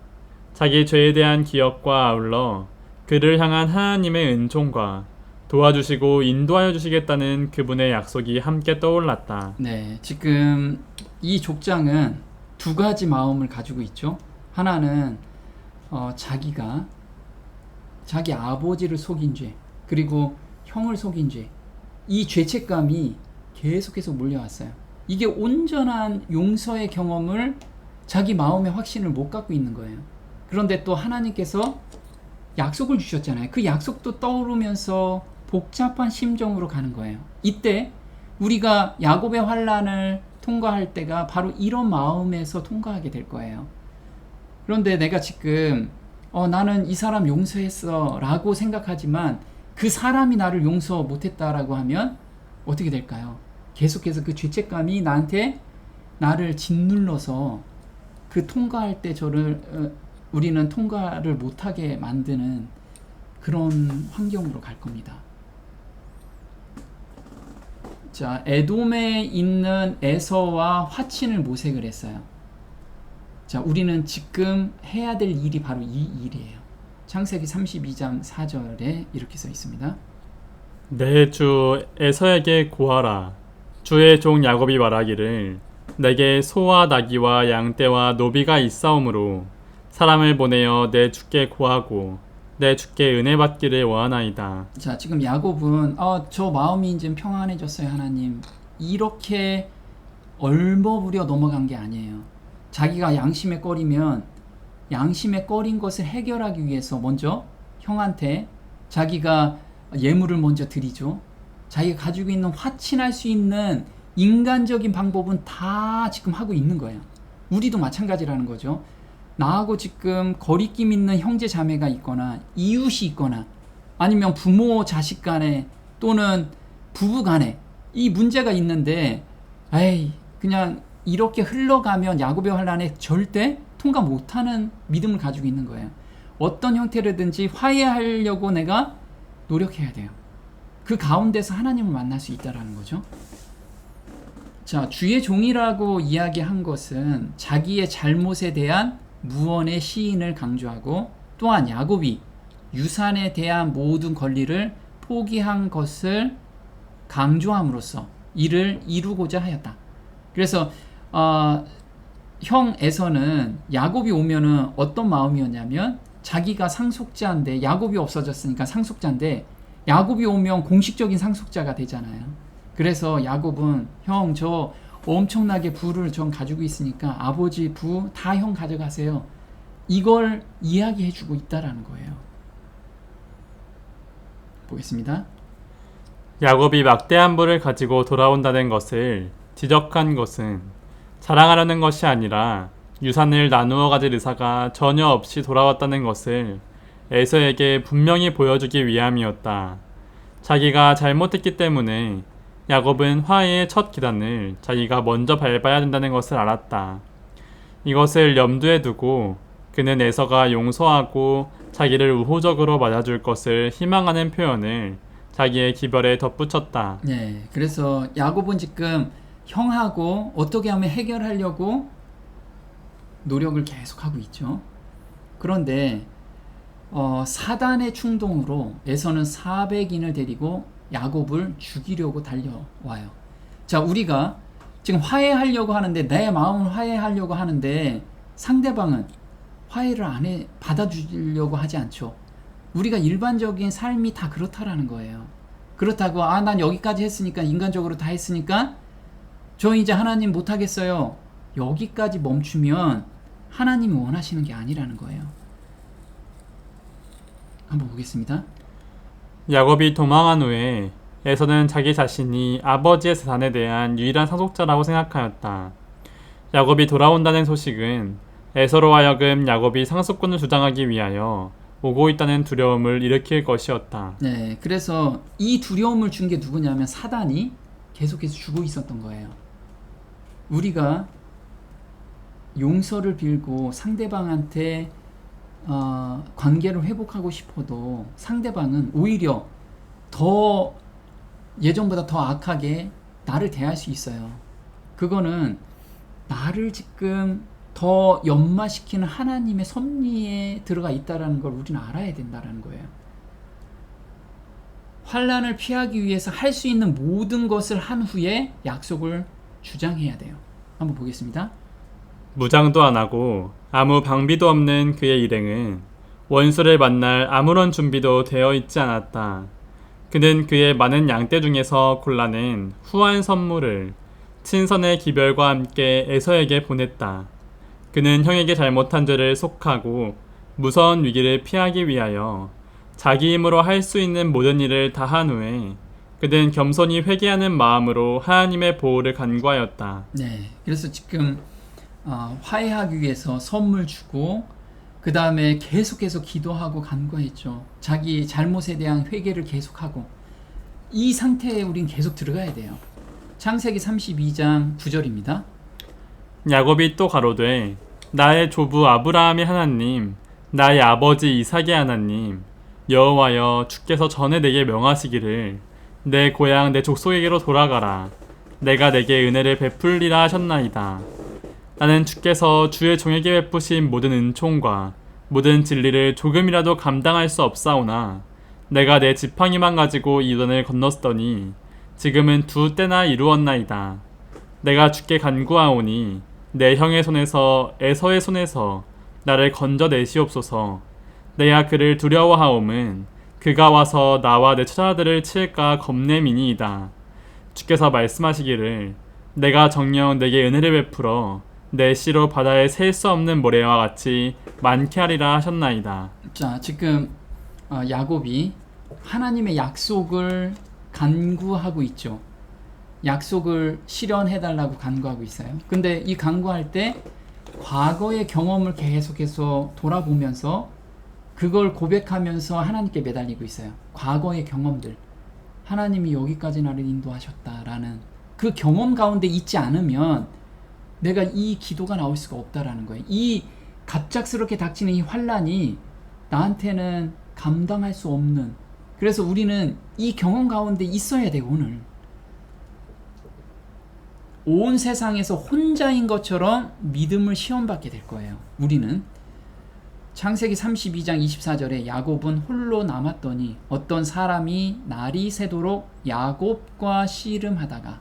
자기 죄에 대한 기억과 아울러 그를 향한 하나님의 은총과 도와주시고 인도하여 주시겠다는 그분의 약속이 함께 떠올랐다. 네, 지금 이 족장은 두 가지 마음을 가지고 있죠. 하나는 자기가 자기 아버지를 속인 죄, 그리고 형을 속인 죄, 이 죄책감이 계속해서 몰려왔어요. 이게 온전한 용서의 경험을 자기 마음의 확신을 못 갖고 있는 거예요. 그런데 또 하나님께서 약속을 주셨잖아요. 그 약속도 떠오르면서 복잡한 심정으로 가는 거예요. 이때 우리가 야곱의 환란을 통과할 때가 바로 이런 마음에서 통과하게 될 거예요. 그런데 내가 지금 나는 이 사람 용서했어 라고 생각하지만 그 사람이 나를 용서 못했다라고 하면 어떻게 될까요? 계속해서 그 죄책감이 나를 짓눌러서 그 통과할 때 우리는 통과를 못하게 만드는 그런 환경으로 갈 겁니다. 자, 에돔에 있는 에서와 화친을 모색을 했어요. 자, 우리는 지금 해야 될 일이 바로 이 일이에요. 창세기 32장 4절에 이렇게 써 있습니다. 내 주 에서에게 고하라. 주의 종 야곱이 말하기를 내게 소와 나귀와 양떼와 노비가 있사오므로 사람을 보내어 내 주께 고하고 내 주께 은혜 받기를 원하나이다. 자, 지금 야곱은 저 마음이 이제 평안해졌어요 하나님, 이렇게 얼버무려 넘어간 게 아니에요. 자기가 양심에 꺼리면 양심에 꺼린 것을 해결하기 위해서 먼저 형한테 자기가 예물을 먼저 드리죠. 자기가 가지고 있는 화친할 수 있는 인간적인 방법은 다 지금 하고 있는 거예요. 우리도 마찬가지라는 거죠. 나하고 지금 거리낌 있는 형제 자매가 있거나 이웃이 있거나 아니면 부모 자식 간에 또는 부부 간에 이 문제가 있는데 그냥 이렇게 흘러가면 야곱의 환란에 절대 통과 못하는 믿음을 가지고 있는 거예요. 어떤 형태로든지 화해하려고 내가 노력해야 돼요. 그 가운데서 하나님을 만날 수 있다는 거죠. 자, 주의 종이라고 이야기한 것은 자기의 잘못에 대한 무언의 시인을 강조하고, 또한 야곱이 유산에 대한 모든 권리를 포기한 것을 강조함으로써 이를 이루고자 하였다. 그래서 형 에서는 야곱이 오면은 어떤 마음이었냐면 자기가 상속자인데 야곱이 없어졌으니까 상속자인데 야곱이 오면 공식적인 상속자가 되잖아요. 그래서 야곱은 형 저 엄청나게 부를 전 가지고 있으니까 아버지 부 다 형 가져가세요. 이걸 이야기해주고 있다라는 거예요. 보겠습니다. 야곱이 막대한 부를 가지고 돌아온다는 것을 지적한 것은 자랑하려는 것이 아니라 유산을 나누어 가질 의사가 전혀 없이 돌아왔다는 것을 에서에게 분명히 보여주기 위함이었다. 자기가 잘못했기 때문에 야곱은 화해의 첫 계단을 자기가 먼저 밟아야 된다는 것을 알았다. 이것을 염두에 두고 그는 에서가 용서하고 자기를 우호적으로 맞아줄 것을 희망하는 표현을 자기의 기별에 덧붙였다. 네, 그래서 야곱은 지금 형하고 어떻게 하면 해결하려고 노력을 계속하고 있죠. 그런데 사단의 충동으로 에서는 400인을 데리고 야곱을 죽이려고 달려와요. 자, 우리가 지금 화해하려고 하는데 내 마음을 화해하려고 하는데 상대방은 화해를 받아주려고 하지 않죠. 우리가 일반적인 삶이 다 그렇다라는 거예요. 그렇다고 난 여기까지 했으니까 인간적으로 다 했으니까 저 이제 하나님 못하겠어요. 여기까지 멈추면 하나님이 원하시는 게 아니라는 거예요. 한번 보겠습니다. 야곱이 도망한 후에 에서는 자기 자신이 아버지의 재산에 대한 유일한 상속자라고 생각하였다. 야곱이 돌아온다는 소식은 에서로 하여금 야곱이 상속권을 주장하기 위하여 오고 있다는 두려움을 일으킬 것이었다. 네, 그래서 이 두려움을 준 게 누구냐면 사단이 계속해서 주고 있었던 거예요. 우리가 용서를 빌고 상대방한테 관계를 회복하고 싶어도 상대방은 오히려 더 예전보다 더 악하게 나를 대할 수 있어요. 그거는 나를 지금 더 연마시키는 하나님의 섭리에 들어가 있다는 걸 우리는 알아야 된다는 거예요. 환난을 피하기 위해서 할 수 있는 모든 것을 한 후에 약속을 주장해야 돼요. 한번 보겠습니다. 무장도 안 하고 아무 방비도 없는 그의 일행은 원수를 만날 아무런 준비도 되어 있지 않았다. 그는 그의 많은 양떼 중에서 골라낸 후한 선물을 친선의 기별과 함께 에서에게 보냈다. 그는 형에게 잘못한 죄를 속하고 무서운 위기를 피하기 위하여 자기 힘으로 할 수 있는 모든 일을 다한 후에 그는 겸손히 회개하는 마음으로 하나님의 보호를 간구하였다. 네, 그래서 지금 화해하기 위해서 선물 주고 그 다음에 계속해서 기도하고 간구했죠. 자기 잘못에 대한 회개를 계속하고 이 상태에 우린 계속 들어가야 돼요. 창세기 32장 9절입니다. 야곱이 또 가로되 나의 조부 아브라함의 하나님 나의 아버지 이삭의 하나님 여호와여 주께서 전에 내게 명하시기를 내 고향 내 족속에게로 돌아가라 내가 내게 은혜를 베풀리라 하셨나이다. 나는 주께서 주의 종에게 베푸신 모든 은총과 모든 진리를 조금이라도 감당할 수 없사오나 내가 내 지팡이만 가지고 이 요단을 건넜더니 지금은 두 때나 이루었나이다. 내가 주께 간구하오니 내 형의 손에서 에서의 손에서 나를 건져내시옵소서. 내가 그를 두려워하옴은 그가 와서 나와 내 처자들을 칠까 겁냄이니이다. 주께서 말씀하시기를 내가 정녕 내게 은혜를 베풀어 내 씨로 바다에 셀 수 없는 모래와 같이 많게 하리라 하셨나이다. 자, 지금 야곱이 하나님의 약속을 간구하고 있죠. 약속을 실현해달라고 간구하고 있어요. 근데 이 간구할 때 과거의 경험을 계속해서 돌아보면서 그걸 고백하면서 하나님께 매달리고 있어요. 과거의 경험들. 하나님이 여기까지 나를 인도하셨다라는 그 경험 가운데 있지 않으면 내가 이 기도가 나올 수가 없다라는 거예요. 이 갑작스럽게 닥치는 이 환난이 나한테는 감당할 수 없는, 그래서 우리는 이 경험 가운데 있어야 돼요. 오늘 온 세상에서 혼자인 것처럼 믿음을 시험받게 될 거예요. 우리는 창세기 32장 24절에 야곱은 홀로 남았더니 어떤 사람이 날이 새도록 야곱과 씨름하다가,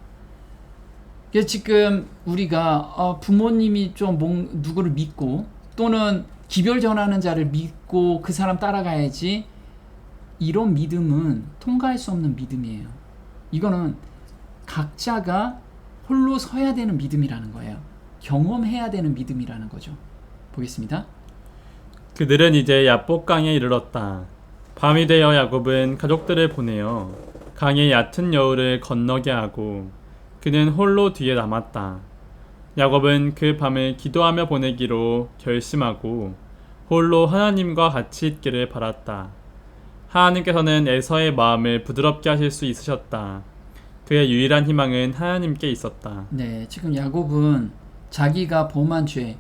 그래서 지금 우리가 부모님이 좀 누구를 믿고 또는 기별 전하는 자를 믿고 그 사람 따라가야지, 이런 믿음은 통과할 수 없는 믿음이에요. 이거는 각자가 홀로 서야 되는 믿음이라는 거예요. 경험해야 되는 믿음이라는 거죠. 보겠습니다. 그들은 이제 야복강에 이르렀다. 밤이 되어 야곱은 가족들을 보내어 강의 얕은 여울을 건너게 하고 그는 홀로 뒤에 남았다. 야곱은 그 밤을 기도하며 보내기로 결심하고 홀로 하나님과 같이 있기를 바랐다. 하나님께서는 에서의 마음을 부드럽게 하실 수 있으셨다. 그의 유일한 희망은 하나님께 있었다. 네, 지금 야곱은 자기가 범한 죄,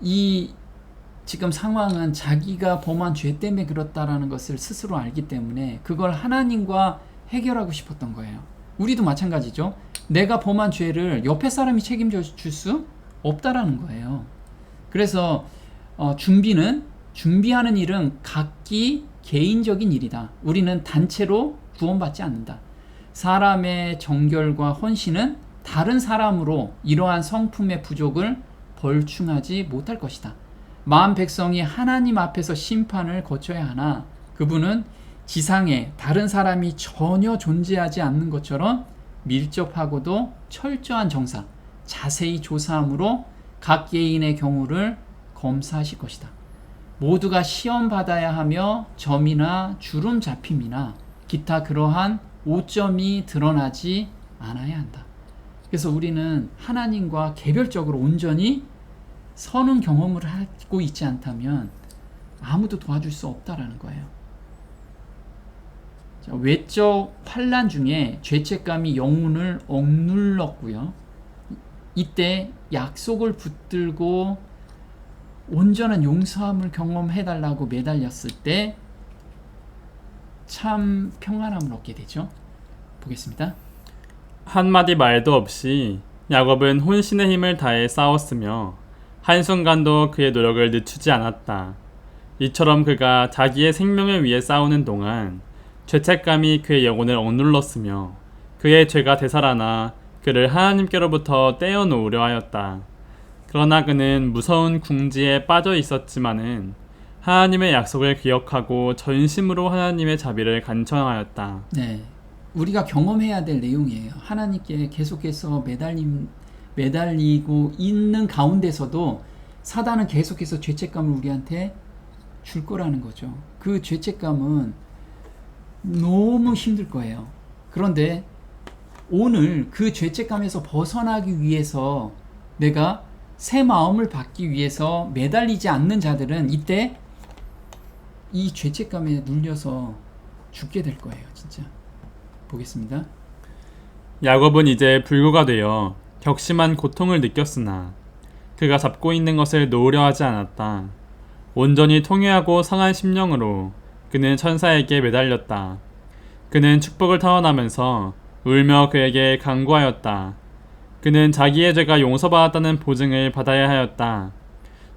이 지금 상황은 자기가 범한 죄 때문에 그렇다라는 것을 스스로 알기 때문에 그걸 하나님과 해결하고 싶었던 거예요. 우리도 마찬가지죠. 내가 범한 죄를 옆에 사람이 책임져 줄 수 없다라는 거예요. 그래서 준비하는 일은 각기 개인적인 일이다. 우리는 단체로 구원받지 않는다. 사람의 정결과 헌신은 다른 사람으로 이러한 성품의 부족을 벌충하지 못할 것이다. 마음 백성이 하나님 앞에서 심판을 거쳐야 하나 그분은 지상에 다른 사람이 전혀 존재하지 않는 것처럼 밀접하고도 철저한 정사, 자세히 조사함으로 각 개인의 경우를 검사하실 것이다. 모두가 시험 받아야 하며 점이나 주름 잡힘이나 기타 그러한 오점이 드러나지 않아야 한다. 그래서 우리는 하나님과 개별적으로 온전히 선한 경험을 하고 있지 않다면 아무도 도와줄 수 없다라는 거예요. 자, 외적 환난 중에 죄책감이 영혼을 억눌렀고요. 이때 약속을 붙들고 온전한 용서함을 경험해달라고 매달렸을 때 참 평안함을 얻게 되죠. 보겠습니다. 한마디 말도 없이 야곱은 혼신의 힘을 다해 싸웠으며 한순간도 그의 노력을 늦추지 않았다. 이처럼 그가 자기의 생명을 위해 싸우는 동안 죄책감이 그의 영혼을 억눌렀으며 그의 죄가 되살아나 그를 하나님께로부터 떼어놓으려 하였다. 그러나 그는 무서운 궁지에 빠져 있었지만은 하나님의 약속을 기억하고 전심으로 하나님의 자비를 간청하였다. 네, 우리가 경험해야 될 내용이에요. 하나님께 계속해서 매달리고 있는 가운데서도 사단은 계속해서 죄책감을 우리한테 줄 거라는 거죠. 그 죄책감은 너무 힘들 거예요. 그런데 오늘 그 죄책감에서 벗어나기 위해서 내가 새 마음을 받기 위해서 매달리지 않는 자들은 이때 이 죄책감에 눌려서 죽게 될 거예요. 진짜. 보겠습니다. 야곱은 이제 불구가 되어 격심한 고통을 느꼈으나 그가 잡고 있는 것을 놓으려 하지 않았다. 온전히 통회하고 상한 심령으로 그는 천사에게 매달렸다. 그는 축복을 타원하면서 울며 그에게 간구하였다. 그는 자기의 죄가 용서받았다는 보증을 받아야 하였다.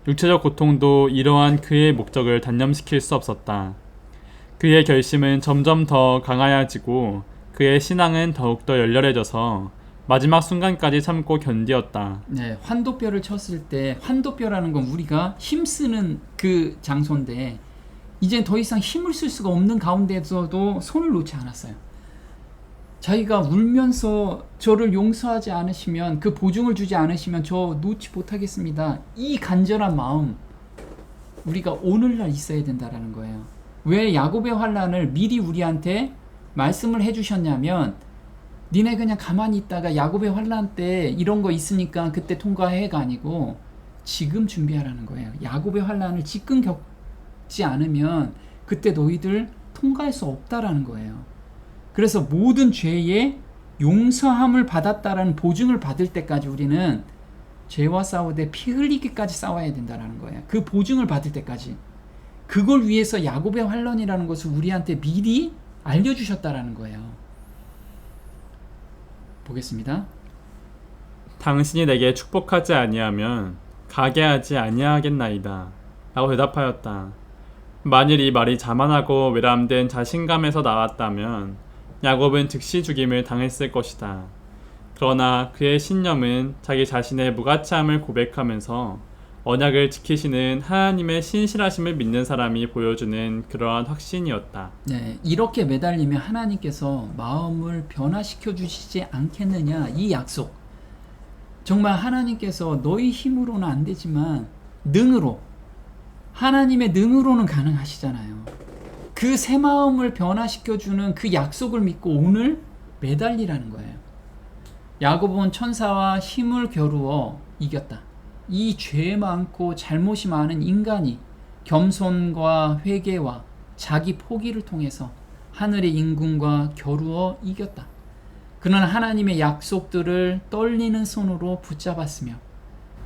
육체적 고통도 이러한 그의 목적을 단념시킬 수 없었다. 그의 결심은 점점 더 강하여지고 그의 신앙은 더욱더 열렬해져서 마지막 순간까지 참고 견디었다. 네, 환도뼈를 쳤을 때 환도뼈라는 건 우리가 힘쓰는 그 장소인데 이제 더 이상 힘을 쓸 수가 없는 가운데서도 손을 놓지 않았어요. 자기가 울면서 저를 용서하지 않으시면 그 보증을 주지 않으시면 저 놓지 못하겠습니다. 이 간절한 마음 우리가 오늘날 있어야 된다라는 거예요. 왜 야곱의 환난을 미리 우리한테 말씀을 해주셨냐면 니네 그냥 가만히 있다가 야곱의 환난 때 이런 거 있으니까 그때 통과해가 아니고 지금 준비하라는 거예요. 야곱의 환난을 지금 겪지 않으면 그때 너희들 통과할 수 없다라는 거예요. 그래서 모든 죄의 용서함을 받았다라는 보증을 받을 때까지 우리는 죄와 싸우되 피 흘리기까지 싸워야 된다라는 거예요. 그 보증을 받을 때까지. 그걸 위해서 야곱의 환난이라는 것을 우리한테 미리 알려주셨다라는 거예요. 보겠습니다. 당신이 내게 축복하지 아니하면 가게 하지 아니하겠나이다. 라고 대답하였다. 만일 이 말이 자만하고 외람된 자신감에서 나왔다면 야곱은 즉시 죽임을 당했을 것이다. 그러나 그의 신념은 자기 자신의 무가치함을 고백하면서 언약을 지키시는 하나님의 신실하심을 믿는 사람이 보여주는 그러한 확신이었다. 네, 이렇게 매달리면 하나님께서 마음을 변화시켜 주시지 않겠느냐, 이 약속. 정말 하나님께서 너희 힘으로는 안 되지만 능으로, 하나님의 능으로는 가능하시잖아요. 그 새 마음을 변화시켜 주는 그 약속을 믿고 오늘 매달리라는 거예요. 야곱은 천사와 힘을 겨루어 이겼다. 이 죄 많고 잘못이 많은 인간이 겸손과 회개와 자기 포기를 통해서 하늘의 임금과 겨루어 이겼다. 그는 하나님의 약속들을 떨리는 손으로 붙잡았으며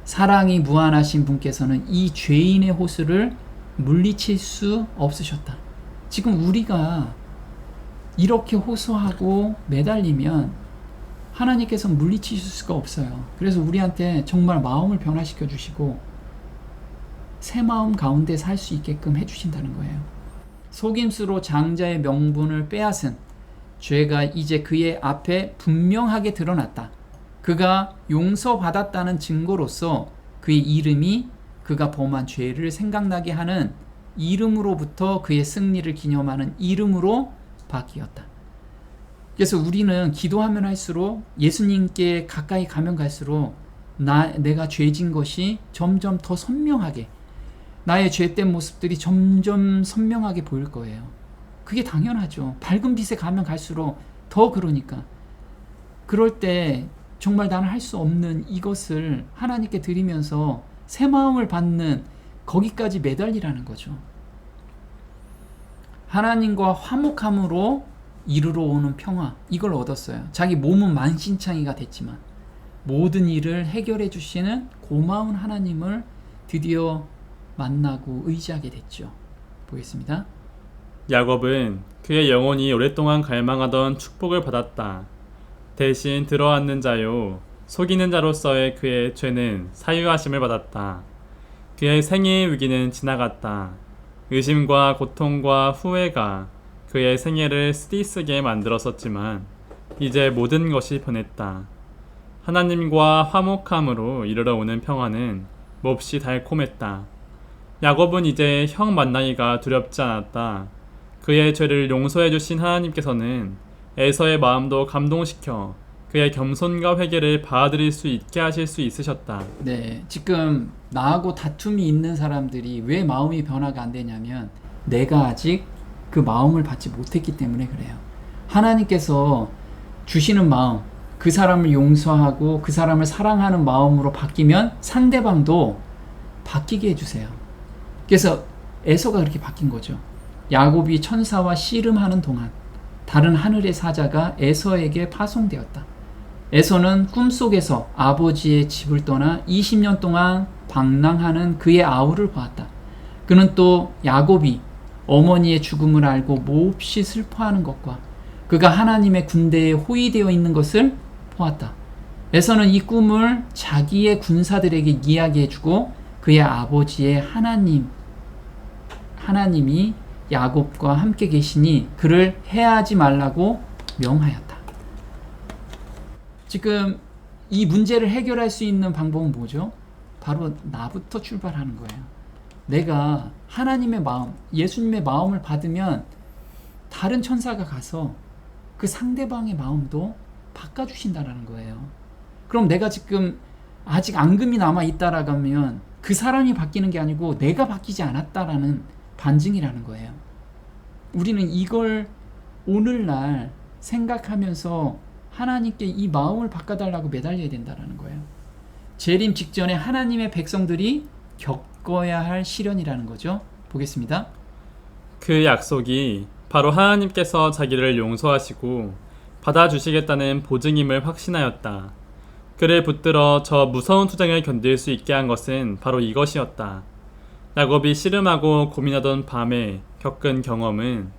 사랑이 무한하신 분께서는 이 죄인의 호수를 물리칠 수 없으셨다. 지금 우리가 이렇게 호소하고 매달리면 하나님께서 물리치실 수가 없어요. 그래서 우리한테 정말 마음을 변화시켜 주시고 새 마음 가운데 살 수 있게끔 해주신다는 거예요. 속임수로 장자의 명분을 빼앗은 죄가 이제 그의 앞에 분명하게 드러났다. 그가 용서받았다는 증거로서 그의 이름이 그가 범한 죄를 생각나게 하는 이름으로부터 그의 승리를 기념하는 이름으로 바뀌었다. 그래서 우리는 기도하면 할수록 예수님께 가까이 가면 갈수록 내가 죄진 것이 점점 더 선명하게, 나의 죄된 모습들이 점점 선명하게 보일 거예요. 그게 당연하죠. 밝은 빛에 가면 갈수록 더 그러니까. 그럴 때 정말 나는 할 수 없는 이것을 하나님께 드리면서 새 마음을 받는 거기까지 매달리라는 거죠. 하나님과 화목함으로 이르러 오는 평화, 이걸 얻었어요. 자기 몸은 만신창이가 됐지만 모든 일을 해결해 주시는 고마운 하나님을 드디어 만나고 의지하게 됐죠. 보겠습니다. 야곱은 그의 영혼이 오랫동안 갈망하던 축복을 받았다. 대신 들어앉는 자요 속이는 자로서의 그의 죄는 사유하심을 받았다. 그의 생애의 위기는 지나갔다. 의심과 고통과 후회가 그의 생애를 쓰디쓰게 만들었었지만 이제 모든 것이 변했다. 하나님과 화목함으로 이르러 오는 평화는 몹시 달콤했다. 야곱은 이제 형 만나기가 두렵지 않았다. 그의 죄를 용서해 주신 하나님께서는 에서의 마음도 감동시켜 그의 겸손과 회개를 받아들일 수 있게 하실 수 있으셨다. 네, 지금 나하고 다툼이 있는 사람들이 왜 마음이 변화가 안 되냐면 내가 아직 그 마음을 받지 못했기 때문에 그래요. 하나님께서 주시는 마음, 그 사람을 용서하고 그 사람을 사랑하는 마음으로 바뀌면 상대방도 바뀌게 해주세요. 그래서 에서가 그렇게 바뀐 거죠. 야곱이 천사와 씨름하는 동안 다른 하늘의 사자가 에서에게 파송되었다. 에서는 꿈속에서 아버지의 집을 떠나 20년 동안 방랑하는 그의 아우를 보았다. 그는 또 야곱이 어머니의 죽음을 알고 몹시 슬퍼하는 것과 그가 하나님의 군대에 호위되어 있는 것을 보았다. 에서는 이 꿈을 자기의 군사들에게 이야기해주고 그의 아버지의 하나님이 야곱과 함께 계시니 그를 해하지 말라고 명하였다. 지금 이 문제를 해결할 수 있는 방법은 뭐죠? 바로 나부터 출발하는 거예요. 내가 하나님의 마음, 예수님의 마음을 받으면 다른 천사가 가서 그 상대방의 마음도 바꿔주신다는 거예요. 그럼 내가 지금 아직 앙금이 남아있다라고 하면 그 사람이 바뀌는 게 아니고 내가 바뀌지 않았다라는 반증이라는 거예요. 우리는 이걸 오늘날 생각하면서 하나님께 이 마음을 바꿔달라고 매달려야 된다는 거예요. 재림 직전에 하나님의 백성들이 겪어야 할 시련이라는 거죠. 보겠습니다. 그 약속이 바로 하나님께서 자기를 용서하시고 받아주시겠다는 보증임을 확신하였다. 그를 붙들어 저 무서운 투쟁을 견딜 수 있게 한 것은 바로 이것이었다. 야곱이 씨름하고 고민하던 밤에 겪은 경험은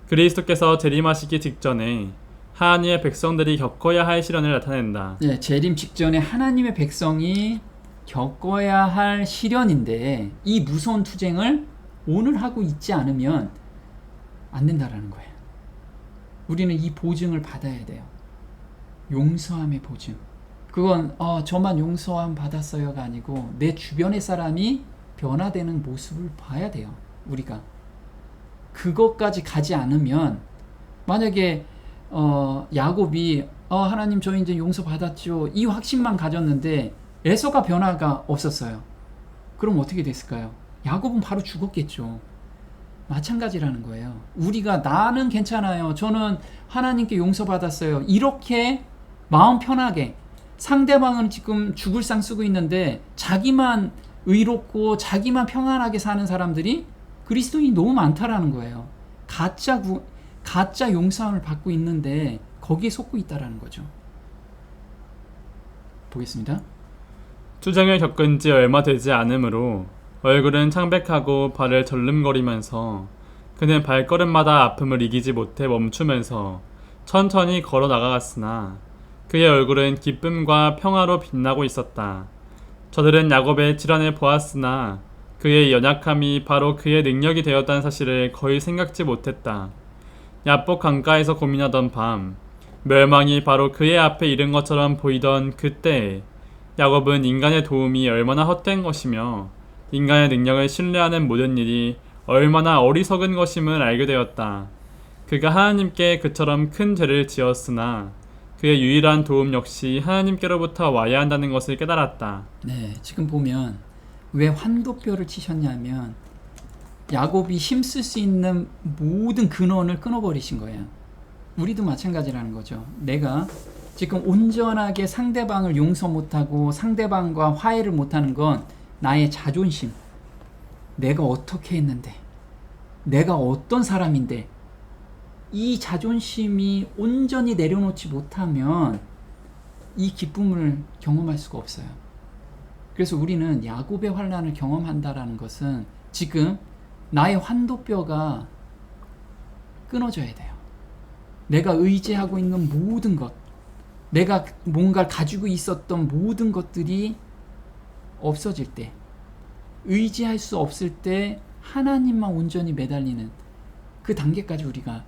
그리스도께서 재림하시기 직전에 하나님의 백성들이 겪어야 할 시련을 나타낸다. 네, 재림 직전에 하나님의 백성이 겪어야 할 시련인데 이 무서운 투쟁을 오늘 하고 있지 않으면 안 된다라는 거예요. 우리는 이 보증을 받아야 돼요. 용서함의 보증. 그건 저만 용서함 받았어요가 아니고 내 주변의 사람이 변화되는 모습을 봐야 돼요. 우리가 그것까지 가지 않으면, 만약에 야곱이 하나님 저 이제 용서 받았죠, 이 확신만 가졌는데 에서가 변화가 없었어요. 그럼 어떻게 됐을까요? 야곱은 바로 죽었겠죠. 마찬가지라는 거예요. 우리가 나는 괜찮아요, 저는 하나님께 용서받았어요, 이렇게 마음 편하게, 상대방은 지금 죽을 상 쓰고 있는데 자기만 의롭고 자기만 평안하게 사는 사람들이 그리스도인이 너무 많다라는 거예요. 가짜 용서함을 받고 있는데 거기에 속고 있다라는 거죠. 보겠습니다. 투쟁을 겪은 지 얼마 되지 않으므로 얼굴은 창백하고 발을 절름거리면서 그는 발걸음마다 아픔을 이기지 못해 멈추면서 천천히 걸어 나가갔으나 그의 얼굴은 기쁨과 평화로 빛나고 있었다. 저들은 야곱의 질환을 보았으나 그의 연약함이 바로 그의 능력이 되었다는 사실을 거의 생각지 못했다. 야복 강가에서 고민하던 밤, 멸망이 바로 그의 앞에 이른 것처럼 보이던 그때 야곱은 인간의 도움이 얼마나 헛된 것이며 인간의 능력을 신뢰하는 모든 일이 얼마나 어리석은 것임을 알게 되었다. 그가 하나님께 그처럼 큰 죄를 지었으나 그의 유일한 도움 역시 하나님께로부터 와야 한다는 것을 깨달았다. 네, 지금 보면 왜 환도뼈를 치셨냐면 야곱이 힘쓸 수 있는 모든 근원을 끊어버리신 거예요. 우리도 마찬가지라는 거죠. 내가 지금 온전하게 상대방을 용서 못하고 상대방과 화해를 못하는 건 나의 자존심, 내가 어떻게 했는데, 내가 어떤 사람인데, 이 자존심이 온전히 내려놓지 못하면 이 기쁨을 경험할 수가 없어요. 그래서 우리는 야곱의 환난을 경험한다라는 것은 지금 나의 환도뼈가 끊어져야 돼요. 내가 의지하고 있는 모든 것, 내가 뭔가를 가지고 있었던 모든 것들이 없어질 때, 의지할 수 없을 때 하나님만 온전히 매달리는 그 단계까지 우리가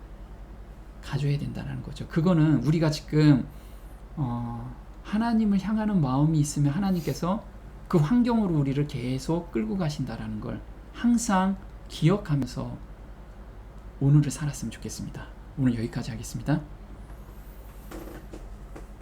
가져야 된다는 거죠. 그거는 우리가 지금 하나님을 향하는 마음이 있으면 하나님께서 그 환경으로 우리를 계속 끌고 가신다는 걸 항상 기억하면서 오늘을 살았으면 좋겠습니다. 오늘 여기까지 하겠습니다.